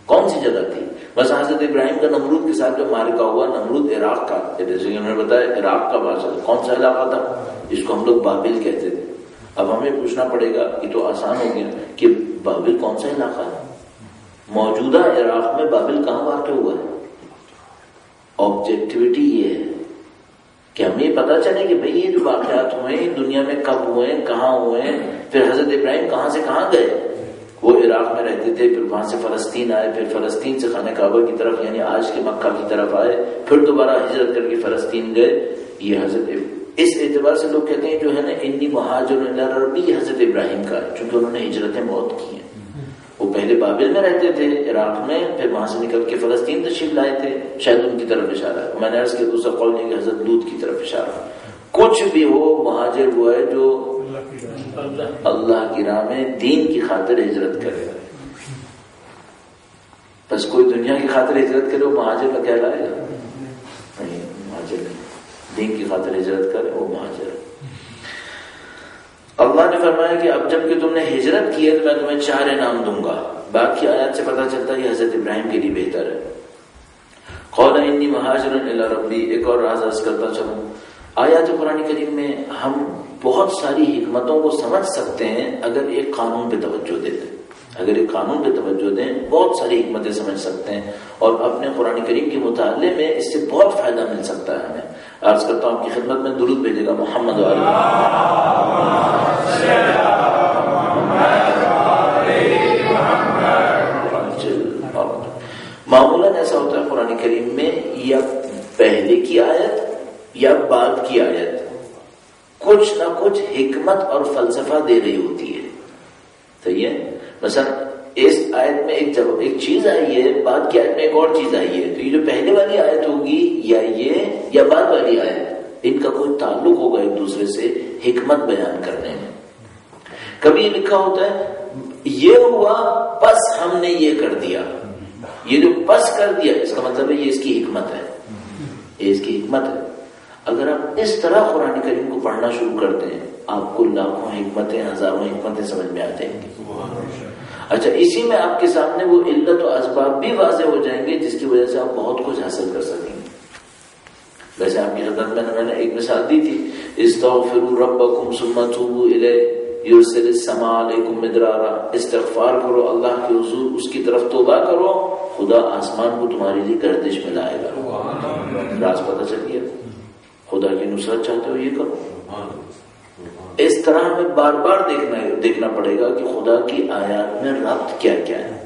کون سی جگہ تھی؟ بس حضرت ابراہیم کا نمرود کے ساتھ جو معرکہ ہوا، نمرود عراق کا، جیسے کہ انہوں نے بتایا عراق کا بادشاہ تھا. کون سا علاقہ تھا؟ جس کو ہم لوگ بابل کہتے تھے. اب ہمیں پوچھنا پڑے گا، یہ تو آسان ہو گیا کہ بابل کون سا علاقہ ہے؟ موجودہ عراق میں بابل کہاں واقع ہوا ہے؟ آبجیکٹیوٹی یہ ہے کہ ہمیں یہ پتا چلے کہ بھئی یہ جو واقعات ہوئے ہیں دنیا میں کب ہوئے ہیں، کہاں ہوئے ہیں. پھر حضرت ابراہیم کہاں سے کہاں گئے؟ وہ عراق میں رہتے تھے، پھر وہاں سے فلسطین آئے، پھر فلسطین سے خانہ کعبہ کی طرف یعنی آج کے مکہ کی طرف آئے، پھر دوبارہ ہجرت کر کے فلسطین گئے. یہ حضرت اس اعتبار سے لوگ کہتے ہیں جو ہے نا انی مہاجر الی ربی حضرت ابراہیم کا ہے، چونکہ انہوں نے ہجرتیں بہت کی ہیں. وہ پہلے بابل میں رہتے تھے عراق میں، پھر وہاں سے نکل کے فلسطین تشریف لائے تھے. شاید ان کی طرف اشارہ ہے. میں نے عرض کیا دوسرا قول نہیں کہ حضرت لوط کی طرف اشارہ. کچھ بھی ہو، مہاجر وہ ہے جو اللہ کی راہ میں دین کی خاطر ہجرت کرے. بس کوئی دنیا کی خاطر ہجرت کرے وہ مہاجر کا کہلائے گا؟ نہیں، مہاجر نہیں. دین کی خاطر ہجرت کرے وہ مہاجر. اللہ نے فرمایا کہ اب جب کہ تم نے ہجرت کی ہے تو میں تمہیں 4 انعام دوں گا. باقی آیات سے پتہ چلتا ہے یہ حضرت ابراہیم کے لیے بہتر ہے. قال انی مہاجر الی ربی. ایک اور راز عرض کرتا چلوں، آیات قرآن کریم میں ہم بہت ساری حکمتوں کو سمجھ سکتے ہیں اگر ایک قانون پہ توجہ دے دیں. اگر ایک قانون پہ توجہ دیں بہت ساری حکمتیں سمجھ سکتے ہیں اور اپنے قرآن کریم کے مطالعے میں اس سے بہت فائدہ مل سکتا ہے ہمیں. عرض کرتا ہوں آپ کی خدمت میں درود بھیجے گا محمد علیہ کریم میں یا پہلے کی آیت یا بعد کی آیت کچھ نہ کچھ حکمت اور فلسفہ دے رہی ہوتی ہے. صحیح ہے. مثلا اس آیت میں ایک چیز آئی ہے, بعد کی آیت میں ایک اور چیز آئی ہے, تو یہ جو پہلے والی آیت ہوگی یا یہ یا بعد والی آیت, ان کا کوئی تعلق ہوگا ایک دوسرے سے حکمت بیان کرنے میں. کبھی یہ لکھا ہوتا ہے یہ ہوا پس ہم نے یہ کر دیا, یہ جو پس کر دیا اس کا مطلب ہے یہ اس کی حکمت ہے, یہ اس کی حکمت ہے. اگر آپ اس طرح قرآن کریم کو پڑھنا شروع کرتے ہیں آپ کو لاکھوں حکمتیں ہزاروں حکمتیں سمجھ میں آ جائیں گی. اچھا, اسی میں آپ کے سامنے وہ علت و اسباب بھی واضح ہو جائیں گے جس کی وجہ سے آپ بہت کچھ حاصل کر سکیں گے. ویسے آپ کی خدمت میں نے ایک مثال دی تھی, استغفروا ربکم ثم توبوا الیہ یرسل السماء علیکم مدرارا, استغفار کرو اللہ کے حضور, اس کی طرف توبہ کرو, خدا آسمان کو تمہارے لیے گردش میں لائے گا. راز پتہ چل گیا, خدا کی نصرت چاہتے ہو یہ کرو. اس طرح ہمیں بار بار دیکھنا پڑے گا کہ خدا کی آیات میں ربط کیا کیا ہے.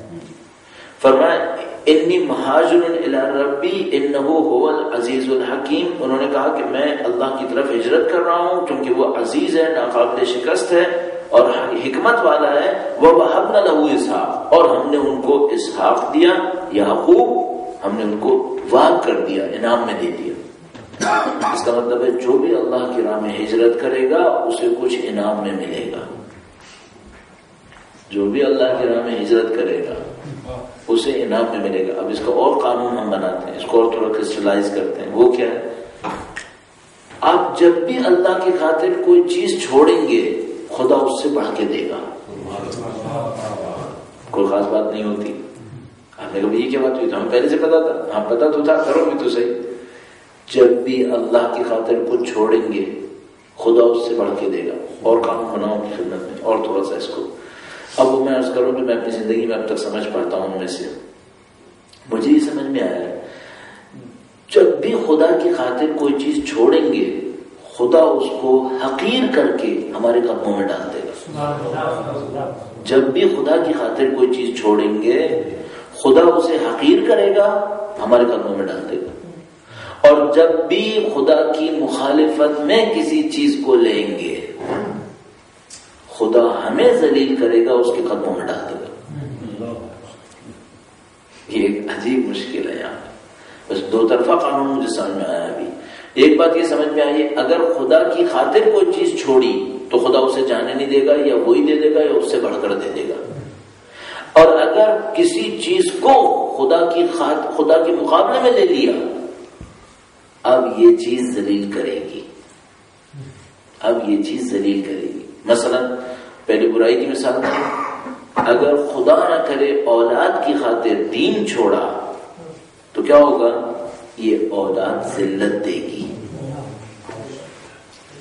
فرمایا انی مہاجر الی ربی انہ هو العزیز الحکیم. انہوں نے کہا کہ میں اللہ کی طرف ہجرت کر رہا ہوں کیونکہ وہ عزیز ہے, ناقابل شکست ہے اور حکمت والا ہے. ووهبنا له اسحاق, اور ہم نے ان کو اسحاق دیا, یعقوب ہم نے ان کو وعد کر دیا, انعام میں دے دیا. اس کا مطلب ہے جو بھی اللہ کی راہ میں ہجرت کرے گا اسے کچھ انعام میں ملے گا. جو بھی اللہ کی راہ میں ہجرت کرے گا اسے انعام میں ملے گا. اب اس کا اور قانون ہم بناتے ہیں, اس کو اور تھوڑا کرسٹلائز کرتے ہیں. وہ کیا ہے, آپ جب بھی اللہ کی خاطر کوئی چیز چھوڑیں گے خدا اس سے بڑھ کے دے گا. کوئی خاص بات نہیں ہوتی. آپ نے کبھی یہ کیا بات ہوئی, تو ہم پہلے سے پتا تھا, ہاں پتا تو تھا, کرو بھی تو صحیح. جب بھی اللہ کی خاطر کچھ چھوڑیں گے خدا اس سے بڑھ کے دے گا. اور قانون بناؤ کی خدمت میں, اور تھوڑا سا اس کو اب وہ میں عرض کروں جو میں اپنی زندگی میں اب تک سمجھ پاتا ہوں, ان میں سے مجھے یہ سمجھ میں آیا ہے جب بھی خدا کی خاطر کوئی چیز چھوڑیں گے خدا اس کو حقیر کر کے ہمارے قدموں میں ڈال دے گا. جب بھی خدا کی خاطر کوئی چیز چھوڑیں گے خدا اسے حقیر کرے گا, ہمارے قدموں میں ڈال دے گا. اور جب بھی خدا کی مخالفت میں کسی چیز کو لیں گے خدا ہمیں ذلیل کرے گا, اس کے قدموں میں ڈال دے گا. یہ ایک عجیب مشکل ہے یہاں. بس دو طرفہ قانون مجھے سمجھ میں آیا. ابھی ایک بات یہ سمجھ میں آئی, اگر خدا کی خاطر کوئی چیز چھوڑی تو خدا اسے جانے نہیں دے گا, یا وہی دے دے گا یا اس سے بڑھ کر دے دے گا. اور اگر کسی چیز کو خدا کے مقابلے میں لے لیا اب یہ چیز ذلیل کرے گی, اب یہ چیز ذلیل کرے گی. مثلا پہلے برائی کی مثال ہے, اگر خدا نہ کرے اولاد کی خاطر دین چھوڑا تو کیا ہوگا, یہ اولاد ذلت دے گی,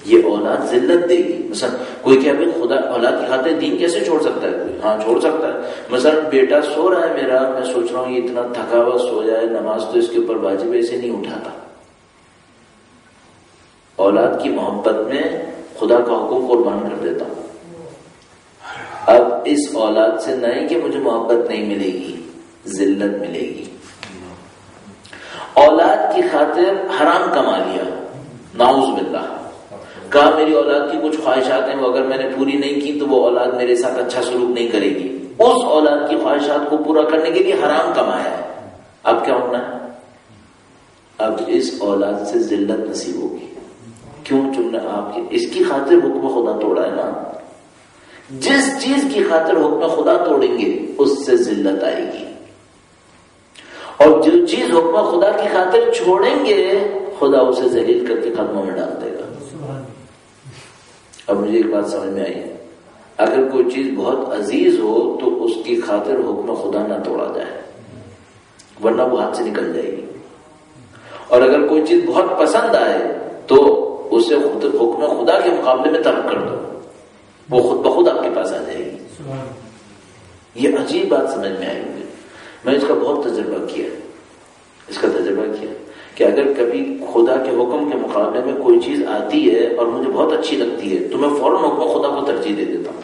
یہ اولاد ذلت دے گی. مثلا کوئی کہے بھائی خدا اولاد کی خاطر دین کیسے چھوڑ سکتا ہے, کوئی ہاں چھوڑ سکتا ہے. مثلا بیٹا سو رہا ہے میرا, میں سوچ رہا ہوں یہ اتنا تھکا ہوا سو جائے, نماز تو اس کے اوپر واجب ہے, اسے نہیں اٹھاتا. اولاد کی محبت میں خدا کا حکم قربان کر دیتا ہوں. اب اس اولاد سے نہیں کہ مجھے محبت نہیں ملے گی, ذلت ملے گی. اولاد کی خاطر حرام کما لیا, نعوذ باللہ, کہا میری اولاد کی کچھ خواہشات ہیں وہ اگر میں نے پوری نہیں کی تو وہ اولاد میرے ساتھ اچھا سلوک نہیں کرے گی. اس اولاد کی خواہشات کو پورا کرنے کے لیے حرام کمایا ہے. اب کیا ہونا ہے, اب اس اولاد سے ذلت نصیب ہوگی. کیوں چننا آپ کی, اس کی خاطر حکم خدا توڑا ہے نا. جس چیز کی خاطر حکم خدا توڑیں گے اس سے ذلت آئے گی, اور جو چیز حکم خدا کی خاطر چھوڑیں گے خدا اسے ذلیل کر کے قدموں میں ڈال دے گا. اب مجھے ایک بات سمجھ میں آئی, اگر کوئی چیز بہت عزیز ہو تو اس کی خاطر حکم خدا نہ توڑا جائے ورنہ وہ ہاتھ سے نکل جائے گی. اور اگر کوئی چیز بہت پسند آئے تو اسے حکم خدا کے مقابلے میں ترک کر دو, وہ خود بخود آپ کے پاس آ جائے گی. یہ عجیب بات سمجھ میں آئی مجھے. میں اس کا بہت تجربہ کیا, اس کا تجربہ کیا کہ اگر کبھی خدا کے حکم کے مقابلے میں کوئی چیز آتی ہے اور مجھے بہت اچھی لگتی ہے تو میں فوراً حکم خدا کو ترجیح دے دیتا ہوں.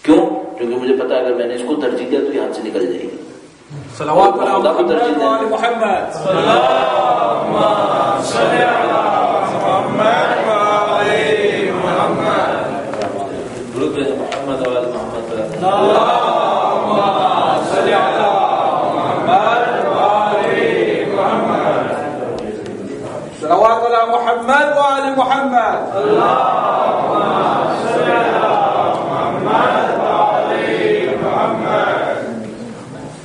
کیوں؟ کیونکہ مجھے پتا ہے اگر میں نے اس کو ترجیح دیا تو یہ ہاتھ سے نکل جائے گی. صلوات علی محمد و آل محمد. اللهم صل علی محمد و آل محمد. درود بر محمد و آل محمد. اللهم صل علی محمد و آل محمد. صلوات علی محمد و آل محمد. اللهم صل علی محمد و آل محمد.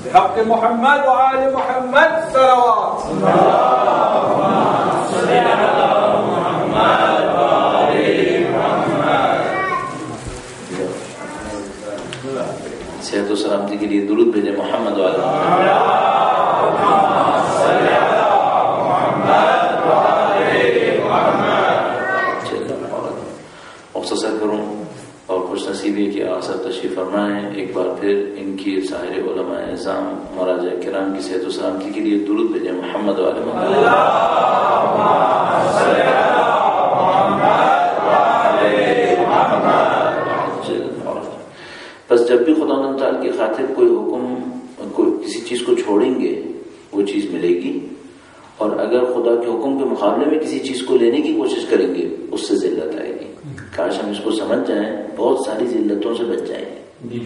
بحق محمد و آل محمد صلوات. اللهم صل علی محمد و آل محمد. صحت و سلامتی کے لیے درود بھیجے محمد و آل محمد. مختصر کروں اور خوش نصیبی کہ آپ سب تشریف فرمائیں. ایک بار پھر ان کی سائر علماء اعظام مراجع کرام کی صحت و سلامتی کے لیے درود بھیجے محمد و آل محمد. بس جب بھی خدا تعالیٰ کی خاطر کوئی حکم کسی چیز کو چھوڑیں گے وہ چیز ملے گی، اور اگر خدا کے حکم کے مقابلے میں کسی چیز کو لینے کی کوشش کریں گے اس سے ذلت آئے گی. کاش ہم اس کو سمجھ جائیں بہت ساری ذلتوں سے بچ جائیں گے،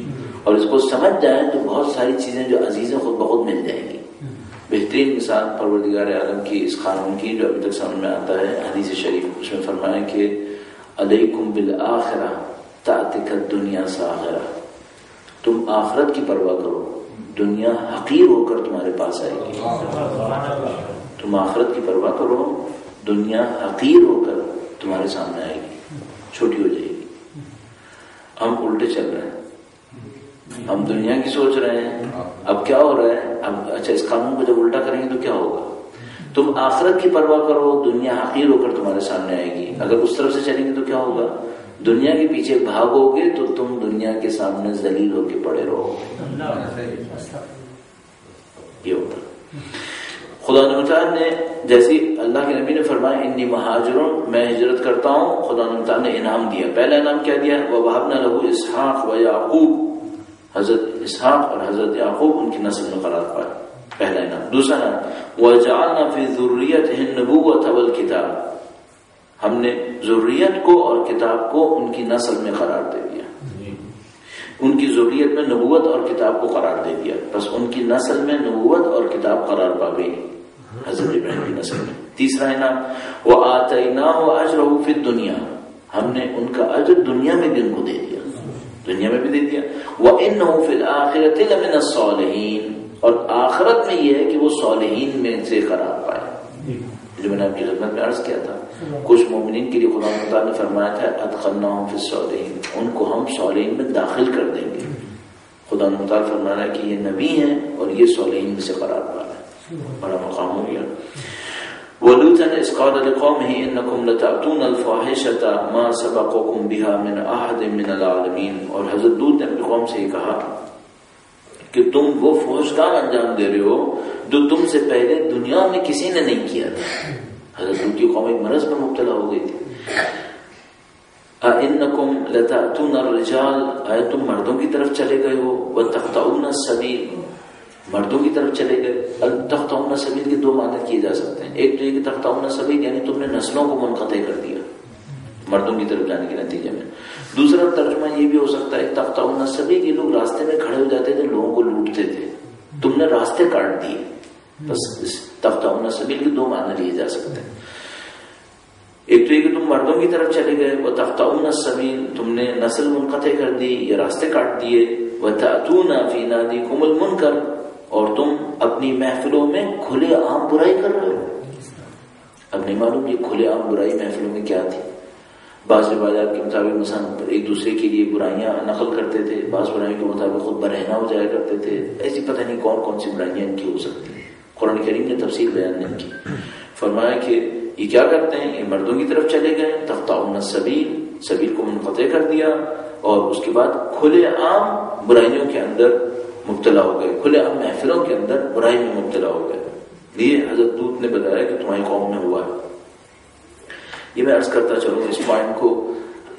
اور اس کو سمجھ جائیں تو بہت ساری چیزیں جو عزیز ہیں خود بخود مل جائیں گی. بہترین مثال پروردگار عالم کی اس قانون کی جو ابھی تک سمجھ میں آتا ہے حدیث شریف، اس میں فرمایا کہ علیکم بالآخرہ تأتک الدنیا ساغرہ. تم آخرت کی پرواہ کرو، دنیا حقیر ہو کر تمہارے پاس آئے گی. تم آخرت کی پرواہ کرو، دنیا حقیر ہو کر تمہارے سامنے آئے گی، چھوٹی ہو جائے گی. ہم الٹے چل رہے ہیں، ہم دنیا کی سوچ رہے ہیں. اب کیا ہو رہا ہے؟ اب اچھا اس قانون کو جب الٹا کریں گے تو کیا ہوگا؟ تم آخرت کی پرواہ کرو، دنیا حقیر ہو کر تمہارے سامنے آئے گی. اگر اس طرف سے چلیں گے تو کیا ہوگا؟ دنیا کے پیچھے بھاگو گے تو تم دنیا کے سامنے ذلیل ہو کے پڑے رہو گے. یہ ہوتا خدا تعالیٰ نے جیسے اللہ کے نبی نے فرمایا انی مہاجرون، میں ہجرت کرتا ہوں. خدا تعالیٰ نے انعام دیا. پہلا انعام کیا دیا؟ وَوَهَبْنَا لَهُ اسحاق وَيَعْقُوب. حضرت اسحاق اور حضرت یعقوب ان کی نسل میں قرار پائے. پہلا انعام. دوسرا انعام وَجَعَلْنَا فِي ذُرِّيَّتِهِ النُّبُوَّةَ وَالْكِتَابَ. ہم نے ذریت کو اور کتاب کو ان کی نسل میں قرار دے دیا. ان کی ذریت میں نبوت اور کتاب کو قرار دے دیا. بس ان کی نسل میں نبوت اور کتاب قرار پا گئی حضرت ابراہیم کی نسل میں. تیسرا انعام وَآتَيْنَاهُ أَجْرَهُ فِي الدُّنْيَا. ہم نے ان کا اجر دنیا میں بھی ان کو دے دیا، دنیا میں بھی دے دیا. وَإِنَّهُ فِي الْآخِرَةِ لَمِنَ الصَّالِحِينَ. اور آخرت میں یہ ہے کہ وہ صالحین میں سے قرار پائے. جو میں نے آپ کی خدمت میں عرض کیا تھا، کچھ مومنین کے لیے خدا تعالیٰ نے فرمایا تھا ادخلناہم فی الصالحین، ان کو ہم صالحین میں داخل کر دیں گے. خدا تعالیٰ فرما رہا ہے کہ یہ نبی ہیں اور یہ صالحین میں سے قرار پا رہے ہیں. بڑا مقام ہو گیا. وَلُوطًا إِذْ قَالَ لِقَوْمِهِ إِنَّكُمْ لَتَأْتُونَ الْفَاحِشَةَ مَا سَبَقَكُمْ بِهَا مِنْ أَحَدٍ مِنَ الْعَالَمِينَ. اور حضرت لوط نے اپنی قوم سے یہ کہا کہ تم وہ فحش کام انجام دے رہے ہو جو تم سے پہلے دنیا میں کسی نے نہیں کیا تھا. حضرت لوط کی قوم ایک مرض میں مبتلا ہو گئی تھی. أَإِنَّكُمْ لَتَأْتُونَ الرِّجَالَ. آئے تم مردوں کی طرف چلے گئے ہو. وَتَقْطَعُونَ السَّبِيلَ. مردوں کی طرف چلے گئے. تقطعون السبیل کے دو معنی کیے جا سکتے ہیں. ایک تو یہ کہ تقطعون السبیل یعنی تم نے نسلوں کو منقطع کر دیا مردوں کی طرف جانے کے نتیجے میں. دوسرا ترجمہ یہ بھی ہو سکتا ہے تقطعون السبیل کہ لوگ راستے میں کھڑے ہو جاتے تھے، لوگوں کو لوٹتے تھے، تم نے راستے کاٹ دیے. بس تقطعون السبیل کے دو معنی لیے جا سکتے ہیں. ایک تو یہ کہ تم مردوں کی طرف چلے گئے، وتقطعون السبیل تم نے نسل منقطع کر دی یا راستے کاٹ دیے. وتأتون فی نادیکم المنکر اور تم اپنی محفلوں میں کھلے عام برائی کر رہے ہو. اب نہیں معلوم یہ کھلے عام برائی محفلوں میں کیا تھی. بعض روایات کے مطابق مثلا ایک دوسرے کے لیے برائیاں نقل کرتے تھے، بعض برائیوں کے مطابق خود برہنہ ہو جایا کرتے تھے. ایسی پتہ نہیں کون کون سی برائیاں ان کی ہو سکتی ہیں. قرآن کریم نے تفصیل بیان نہیں کی. فرمایا کہ یہ کیا کرتے ہیں، یہ مردوں کی طرف چلے گئے، تقطعون السبیل سبیل کو منقطع کر دیا، اور اس کے بعد کھلے عام برائیوں کے اندر مبتلا ہو گئے، کھلے عام محفلوں کے اندر برائی میں مبتلا ہو گئے. یہ حضرت لوط نے بتایا کہ تمہاری قوم میں ہوا ہے. یہ میں عرض کرتا چلوں اس پوائنٹ کو،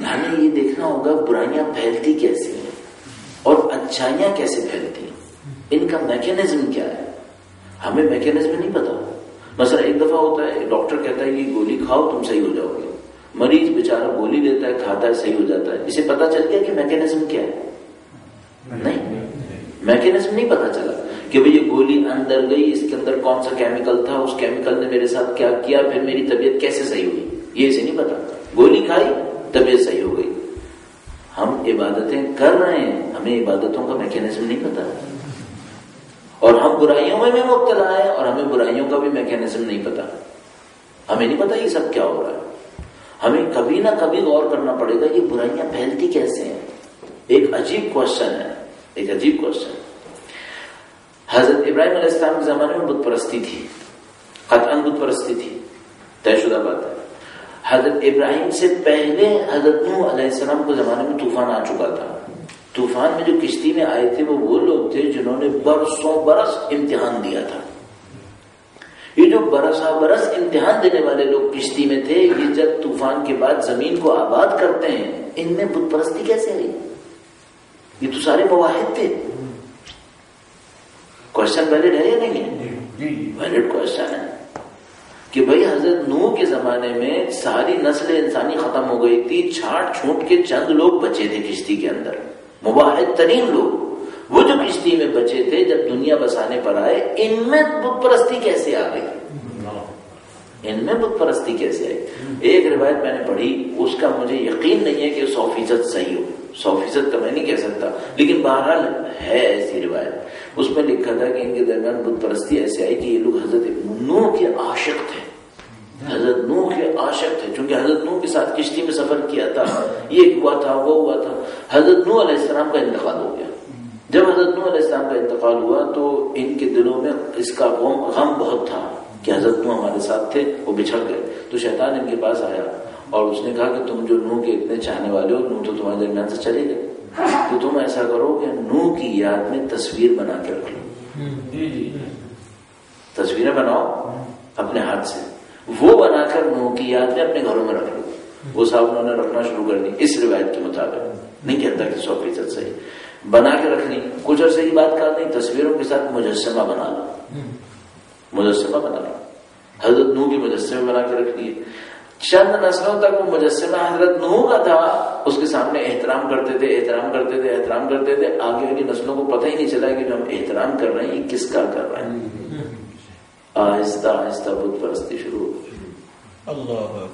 ہمیں یہ دیکھنا ہوگا برائیاں پھیلتی کیسے ہیں اور اچھائیاں کیسے پھیلتی ہیں. ان کا میکینزم کیا ہے؟ ہمیں میکینزم نہیں پتا. مثلا ایک دفعہ ہوتا ہے ڈاکٹر کہتا ہے کہ گولی کھاؤ تم صحیح ہو جاؤ گے، مریض بیچارہ گولی لیتا ہے کھاتا ہے صحیح ہو جاتا ہے. اسے پتا چل گیا کہ میکینزم کیا ہے؟ نہیں، میکینزم نہیں پتا چلا کہ بھئی یہ گولی اندر گئی، اس کے اندر کون سا کیمیکل تھا، اس کیمیکل نے میرے ساتھ کیا کیا، پھر میری طبیعت کیسے صحیح ہوئی، یہ اسے نہیں پتا. گولی کھائی طبیعت صحیح ہو گئی. ہم عبادتیں کر رہے ہیں، ہمیں عبادتوں کا میکینزم نہیں پتا، اور ہم برائیوں میں بھی مبتلا ہیں اور ہمیں برائیوں کا بھی میکینزم نہیں پتا. ہمیں نہیں پتا یہ سب کیا ہو رہا ہے. ہمیں کبھی نہ کبھی غور کرنا پڑے گا یہ برائیاں پھیلتی کیسے ہیں. ایک عجیب کوشچن ہے، ایک عجیب کوشچن. حضرت ابراہیم علیہ السلام کے زمانے میں بت پرستی تھی، قطعاً بت پرستی تھی، طے شدہ بات ہے. حضرت ابراہیم سے پہلے حضرت نوح علیہ السلام کے زمانے میں طوفان آ چکا تھا. طوفان میں جو کشتی میں آئے تھے وہ لوگ تھے جنہوں نے برسوں برس امتحان دیا تھا. یہ جو برس امتحان دینے والے لوگ کشتی میں تھے، یہ جب طوفان کے بعد زمین کو آباد کرتے ہیں، ان میں بت پرستی کیسے آئی؟ یہ تو سارے موحد تھے. کوشچن ویلڈ ہے یا نہیں ہے؟ ویلڈ کوشچن ہے کہ بھئی حضرت نوح کے زمانے میں ساری نسل انسانی ختم ہو گئی تھی، چھانٹ چھوٹ کے چند لوگ بچے تھے کشتی کے اندر، موحد ترین لوگ. وہ جو کشتی میں بچے تھے جب دنیا بسانے پر آئے، ان میں بت پرستی کیسے آ گئی؟ ان میں بت پرستی کیسے آئی؟ ایک روایت میں نے پڑھی، اس کا مجھے یقین نہیں ہے کہ 100% صحیح ہو، 100% کا میں نہیں کہہ سکتا، لیکن بہرحال ہے ایسی روایت. اس میں لکھا تھا کہ ان کے درمیان بت پرستی ایسے آئی کہ یہ لوگ حضرت نوح کے عاشق تھے، حضرت نوح کے عاشق تھے، چونکہ حضرت نوح کے ساتھ کشتی میں سفر کیا تھا، یہ ہوا تھا وہ ہوا تھا. حضرت نوح علیہ السلام کا انتقال ہو گیا. جب حضرت نوح علیہ السلام کا انتقال ہوا تو ان کے دلوں میں اس کا غم بہت تھا کہ حضرت نوح ہمارے ساتھ تھے، وہ بچھڑ گئے. تو شیطان ان کے پاس آیا اور اس نے کہا کہ تم جو نوح کے اتنے چاہنے والے ہو، نوح تو تمہارے درمیان سے چلے گئے، تو تم ایسا کرو کہ نوح کی یاد میں تصویر بنا کے رکھ لو. تصویریں بناؤ اپنے ہاتھ سے، وہ بنا کر نوح کی یاد میں اپنے گھروں میں رکھ لو. وہ صاحب انہوں نے رکھنا شروع کر دی اس روایت کے مطابق، نہیں کہتا کہ 100% صحیح. بنا کے رکھ لی، کچھ عرصے کی بات کر دی، تصویروں کے ساتھ مجسمہ بنا لو، مجسمہ بنا لو. حضرت نوح کے مجسمے بنا کے رکھ لیے. چند نسلوں تک وہ مجسمہ حضرت نوح کا تھا، اس کے سامنے احترام کرتے تھے، احترام کرتے تھے، احترام کرتے تھے. آگے والی نسلوں کو پتہ ہی نہیں چلا کہ جو ہم احترام کر رہے ہیں یہ کس کا کر رہے ہیں. آہستہ آہستہ بت پرستی شروع ہو گئی. اللہ،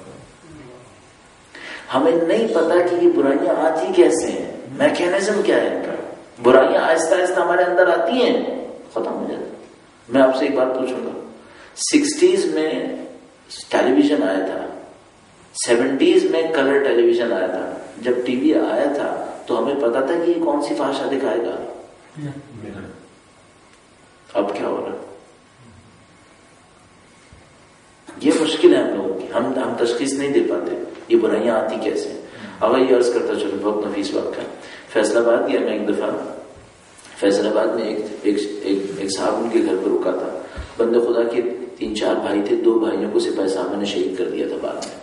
ہمیں نہیں پتا کہ یہ برائیاں آتی کیسے ہیں، میکینزم کیا ہے ان کا. برائیاں آہستہ آہستہ ہمارے اندر آتی ہیں، ختم ہو جاتی. میں آپ سے ایک بات پوچھوں گا، 60s میں ٹیلی ویژن آیا تھا، 70s میں کلر ٹیلی ویژن آیا تھا. جب ٹی وی آیا تھا تو ہمیں پتا تھا کہ یہ کون سی فحاشا دکھائے گا. اب کیا ہو رہا ہے؟ یہ مشکل ہے ہم لوگوں کی، ہم تشخیص نہیں دے پاتے یہ برائیاں آتی کیسے. اگر یہ عرض کرتا چلو، بہت نفیس وقت کا. فیصل آباد گیا میں ایک دفعہ. فیصل آباد میں ایک صاحب ان کے گھر پہ رکا تھا. بندے خدا کے 3-4 بھائی تھے، 2 بھائیوں کو سپاہی صاحب نے شہید کر دیا تھا بعد میں.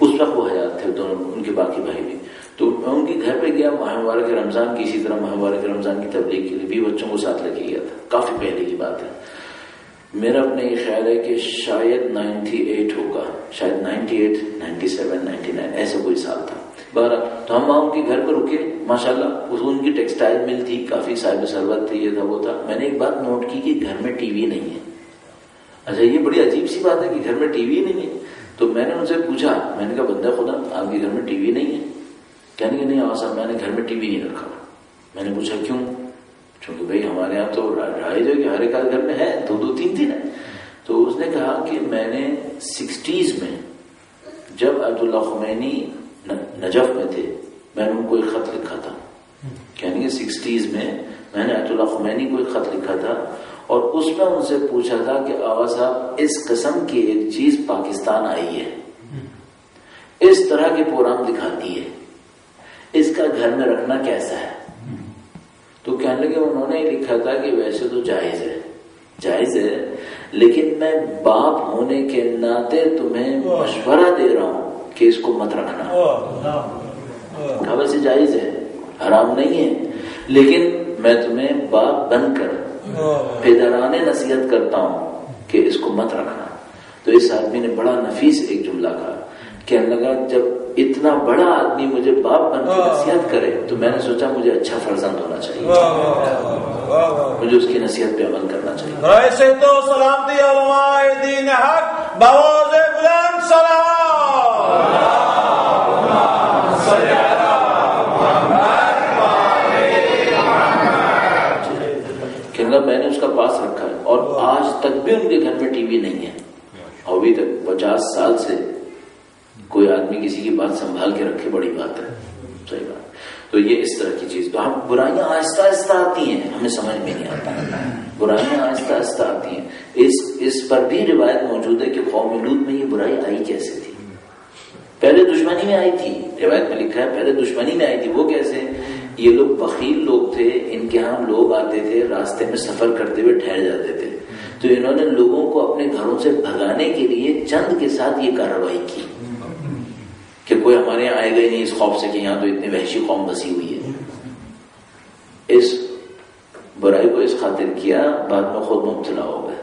اس وقت وہ حیات تھے دونوں، ان کے باقی بھائی بھی. تو میں ان کے گھر پہ گیا ماہ مبارک رمضان کی، اسی طرح ماہ مبارک رمضان کی تبلیغ کے لیے 20 بچوں کو ساتھ لے کے گیا تھا. کافی پہلے کی بات ہے. میرا اپنا یہ خیال ہے کہ شاید 98 ہوگا، شاید 98، 97، 99 ایسا کوئی سال تھا. تو ہم ان کے گھر پر رکے. ماشاءاللہ ان کی ٹیکسٹائل مل تھی، کافی صاحب ثروت تھی، یہ تھا وہ تھا. میں نے ایک بات نوٹ کی کہ گھر میں ٹی وی نہیں ہے. اچھا یہ بڑی عجیب سی بات ہے کہ گھر میں ٹی وی نہیں ہے. تو میں نے ان سے پوچھا، میں نے کہا بندہ خدا آپ کے گھر میں ٹی وی نہیں ہے؟ کہنے کہ نہیں آواز صاحب میں نے گھر میں ٹی وی نہیں رکھا. میں نے پوچھا کیوں؟ چونکہ بھائی ہمارے یہاں تو رائج ہے کہ ہر ایک گھر میں ہے، 2-3 ہے. تو اس نے کہا کہ میں نے 60s میں جب عبد اللہ خمینی نجف میں تھے، میں نے ان کو ایک خط لکھا تھا. کہنے کہ 60s میں نے عبد اللہ خمینی کو ایک خط لکھا تھا اور اس میں ان سے پوچھا تھا کہ آغا صاحب اس قسم کی ایک چیز پاکستان آئی ہے، اس طرح کے پروگرام دکھاتی ہے، اس کا گھر میں رکھنا کیسا ہے؟ تو کہنے لگے انہوں نے لکھا تھا کہ ویسے تو جائز ہے لیکن میں باپ ہونے کے ناطے تمہیں مشورہ دے رہا ہوں کہ اس کو مت رکھنا. کہا ویسے جائز ہے، حرام نہیں ہے، لیکن میں تمہیں باپ بن کر پیدرانے نصیحت کرتا ہوں کہ اس کو مت رکھنا. تو اس آدمی نے بڑا نفیس ایک جملہ کہا، کہنے لگا جب اتنا بڑا آدمی مجھے باپ بن کے نصیحت کرے تو میں نے سوچا مجھے اچھا فرزند ہونا چاہیے، مجھے اس کی نصیحت پہ عمل کرنا چاہیے. ایسے تو سلامتی علماء دین حق بواز بلند سلام. میں نے اس کا پاس رکھا ہے اور آج تک بھی ان کے گھر میں ٹی وی نہیں ہے، ابھی تک 50 سال سے کوئی آدمی کسی کی بات سنبھال کے رکھے، بڑی بات ہے. صحیح بات. تو یہ اس طرح کی چیز، تو ہم برائیاں آہستہ آہستہ آتی ہیں، ہمیں سمجھ میں نہیں آتا، برائیاں آہستہ آہستہ آتی ہیں. اس پر بھی روایت موجود ہے کہ قوم لوط میں یہ برائی آئی کیسے تھی. پہلے دشمنی میں آئی تھی، روایت میں لکھا ہے پہلے دشمنی میں آئی تھی. وہ کیسے؟ یہ لوگ بخیل لوگ تھے، ان کے ہاں لوگ آتے تھے، راستے میں سفر کرتے ہوئے ٹھہر جاتے تھے، تو انہوں نے لوگوں کو اپنے گھروں سے بھگانے کے لیے چند کے ساتھ یہ کارروائی کی کہ کوئی ہمارے یہاں آئے گا ہی نہیں، اس خوف سے کہ یہاں تو اتنی وحشی قوم بسی ہوئی ہے. اس برائی کو اس خاطر کیا، بعد میں خود مبتلا ہو گئے،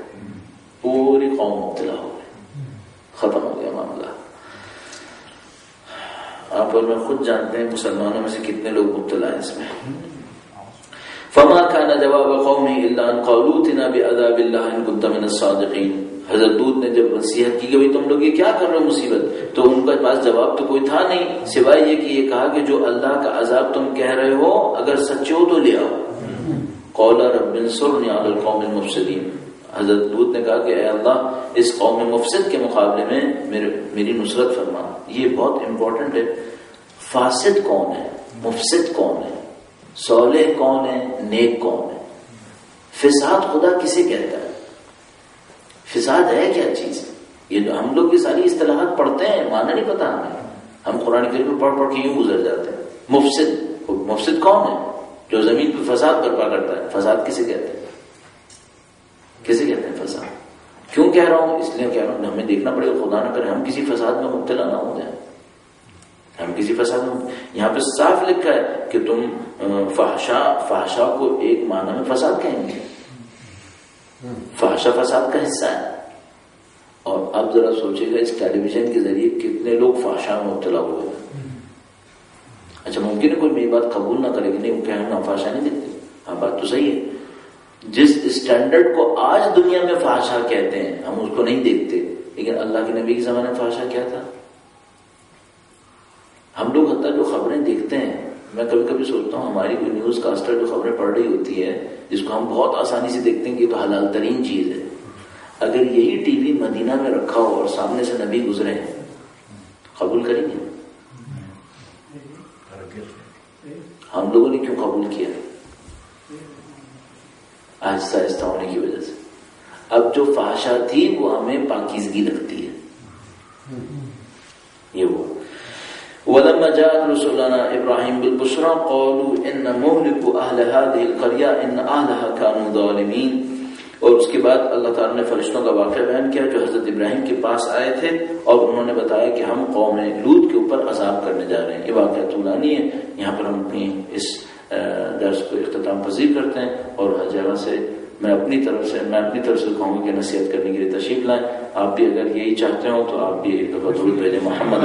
پوری قوم مبتلا ہو گئی، ختم ہو گیا معاملہ. آپ اور میں خود جانتے ہیں مسلمانوں میں سے کتنے لوگ مبتلا ہیں اس میں. فما كان جواب قومه الا ان قالوا ائتنا بعذاب الله ان كنت من الصادقين. حضرت لوط نے جب نصیحت کی کہ بھئی تم لوگ یہ کیا کر رہے ہو مصیبت، تو ان کے پاس جواب تو کوئی تھا نہیں سوائے یہ کہ یہ کہا کہ جو اللہ کا عذاب تم کہہ رہے ہو اگر سچے ہو تو لے آؤ. قال رب انصرني على القوم المفسدين. حضرت لوط نے کہا کہ اے اللہ اس قوم مفسد کے مقابلے میں میری نصرت فرما. یہ بہت امپورٹنٹ ہے. فاسد کون ہے، مفسد کون ہے، صالح کون ہے، نیک کون ہے. فساد خدا کسے کہتا ہے؟ فساد ہے کیا چیز؟ یہ جو ہم لوگ یہ ساری اصطلاحات پڑھتے ہیں، معنی نہیں پتا ہمیں، ہم قرآن کریم میں پڑھ پڑھ کے یوں گزر جاتے ہیں. مفسد کون ہے؟ جو زمین پہ فساد برپا کرتا ہے. فساد کسے کہتے ہیں؟ کسے کہتے ہیں فساد؟ کیوں کہہ رہا ہوں؟ اس لیے کہہ رہا ہوں ہمیں دیکھنا پڑے گا خدا نہ کرے ہم کسی فساد میں مبتلا نہ ہو جائیں. ہم کسی فساد میں، یہاں پہ صاف لکھا ہے کہ تم فحشا کو ایک معنی میں فساد کہیں گے. فحشا فساد کا حصہ ہے. اور اب ذرا سوچے گا اس ٹیلی ویژن کے ذریعے کتنے لوگ فحشا میں مبتلا ہوئے. اچھا ممکن ہے کوئی میری بات قبول نہ کرے گی، نہیں وہ کہ ہم فحشا نہیں دیکھتے. ہاں بات تو صحیح ہے. جس اسٹینڈرڈ کو آج دنیا میں فحشا کہتے ہیں ہم اس کو نہیں دیکھتے، لیکن اللہ کے نبی کے زمانے میں فحشا کیا تھا؟ ہم لوگ حتیٰ جو خبریں دیکھتے ہیں، میں کبھی کبھی سوچتا ہوں ہماری کوئی نیوز کاسٹر جو خبریں پڑھ رہی ہوتی ہے جس کو ہم بہت آسانی سے دیکھتے ہیں کہ یہ تو حلال ترین چیز ہے، اگر یہی ٹی وی مدینہ میں رکھا ہو اور سامنے سے نبی گزرے ہیں قبول کریں گے؟ ہم لوگوں نے کیوں قبول کیا؟ آہستہ آہستہ ہونے کی وجہ سے. اب جو فحشا تھی وہ ہمیں پاکیزگی لگتی ہے. یہ وہ وَلَمَّا جَاءَتْ رُسُلُنَا إِبْرَاهِيمَ بِالْبُشْرَىٰ قَالُوا إِنَّ مُهْلِكُ أَهْلَ هَٰذِهِ الْقَرْيَةِ إِنَّ أَهْلَهَا كَانُوا ظَالِمِينَ. اور اس کے بعد اللہ تعالیٰ نے فرشتوں کا واقعہ بیان کیا جو حضرت ابراہیم کے پاس آئے تھے اور انہوں نے بتایا کہ ہم قوم لوط کے اوپر عذاب کرنے جا رہے ہیں. یہ واقعہ طولانی ہے، یہاں پر ہم اپنی اس درس کو اختتام پذیر کرتے ہیں. اور ہر جگہ سے میں اپنی طرف سے کہوں گا کہ نصیحت کرنے کے لیے تشریف لائیں. آپ بھی اگر یہی چاہتے ہو تو آپ بھی ایک دفعہ درود بھیجیں محمد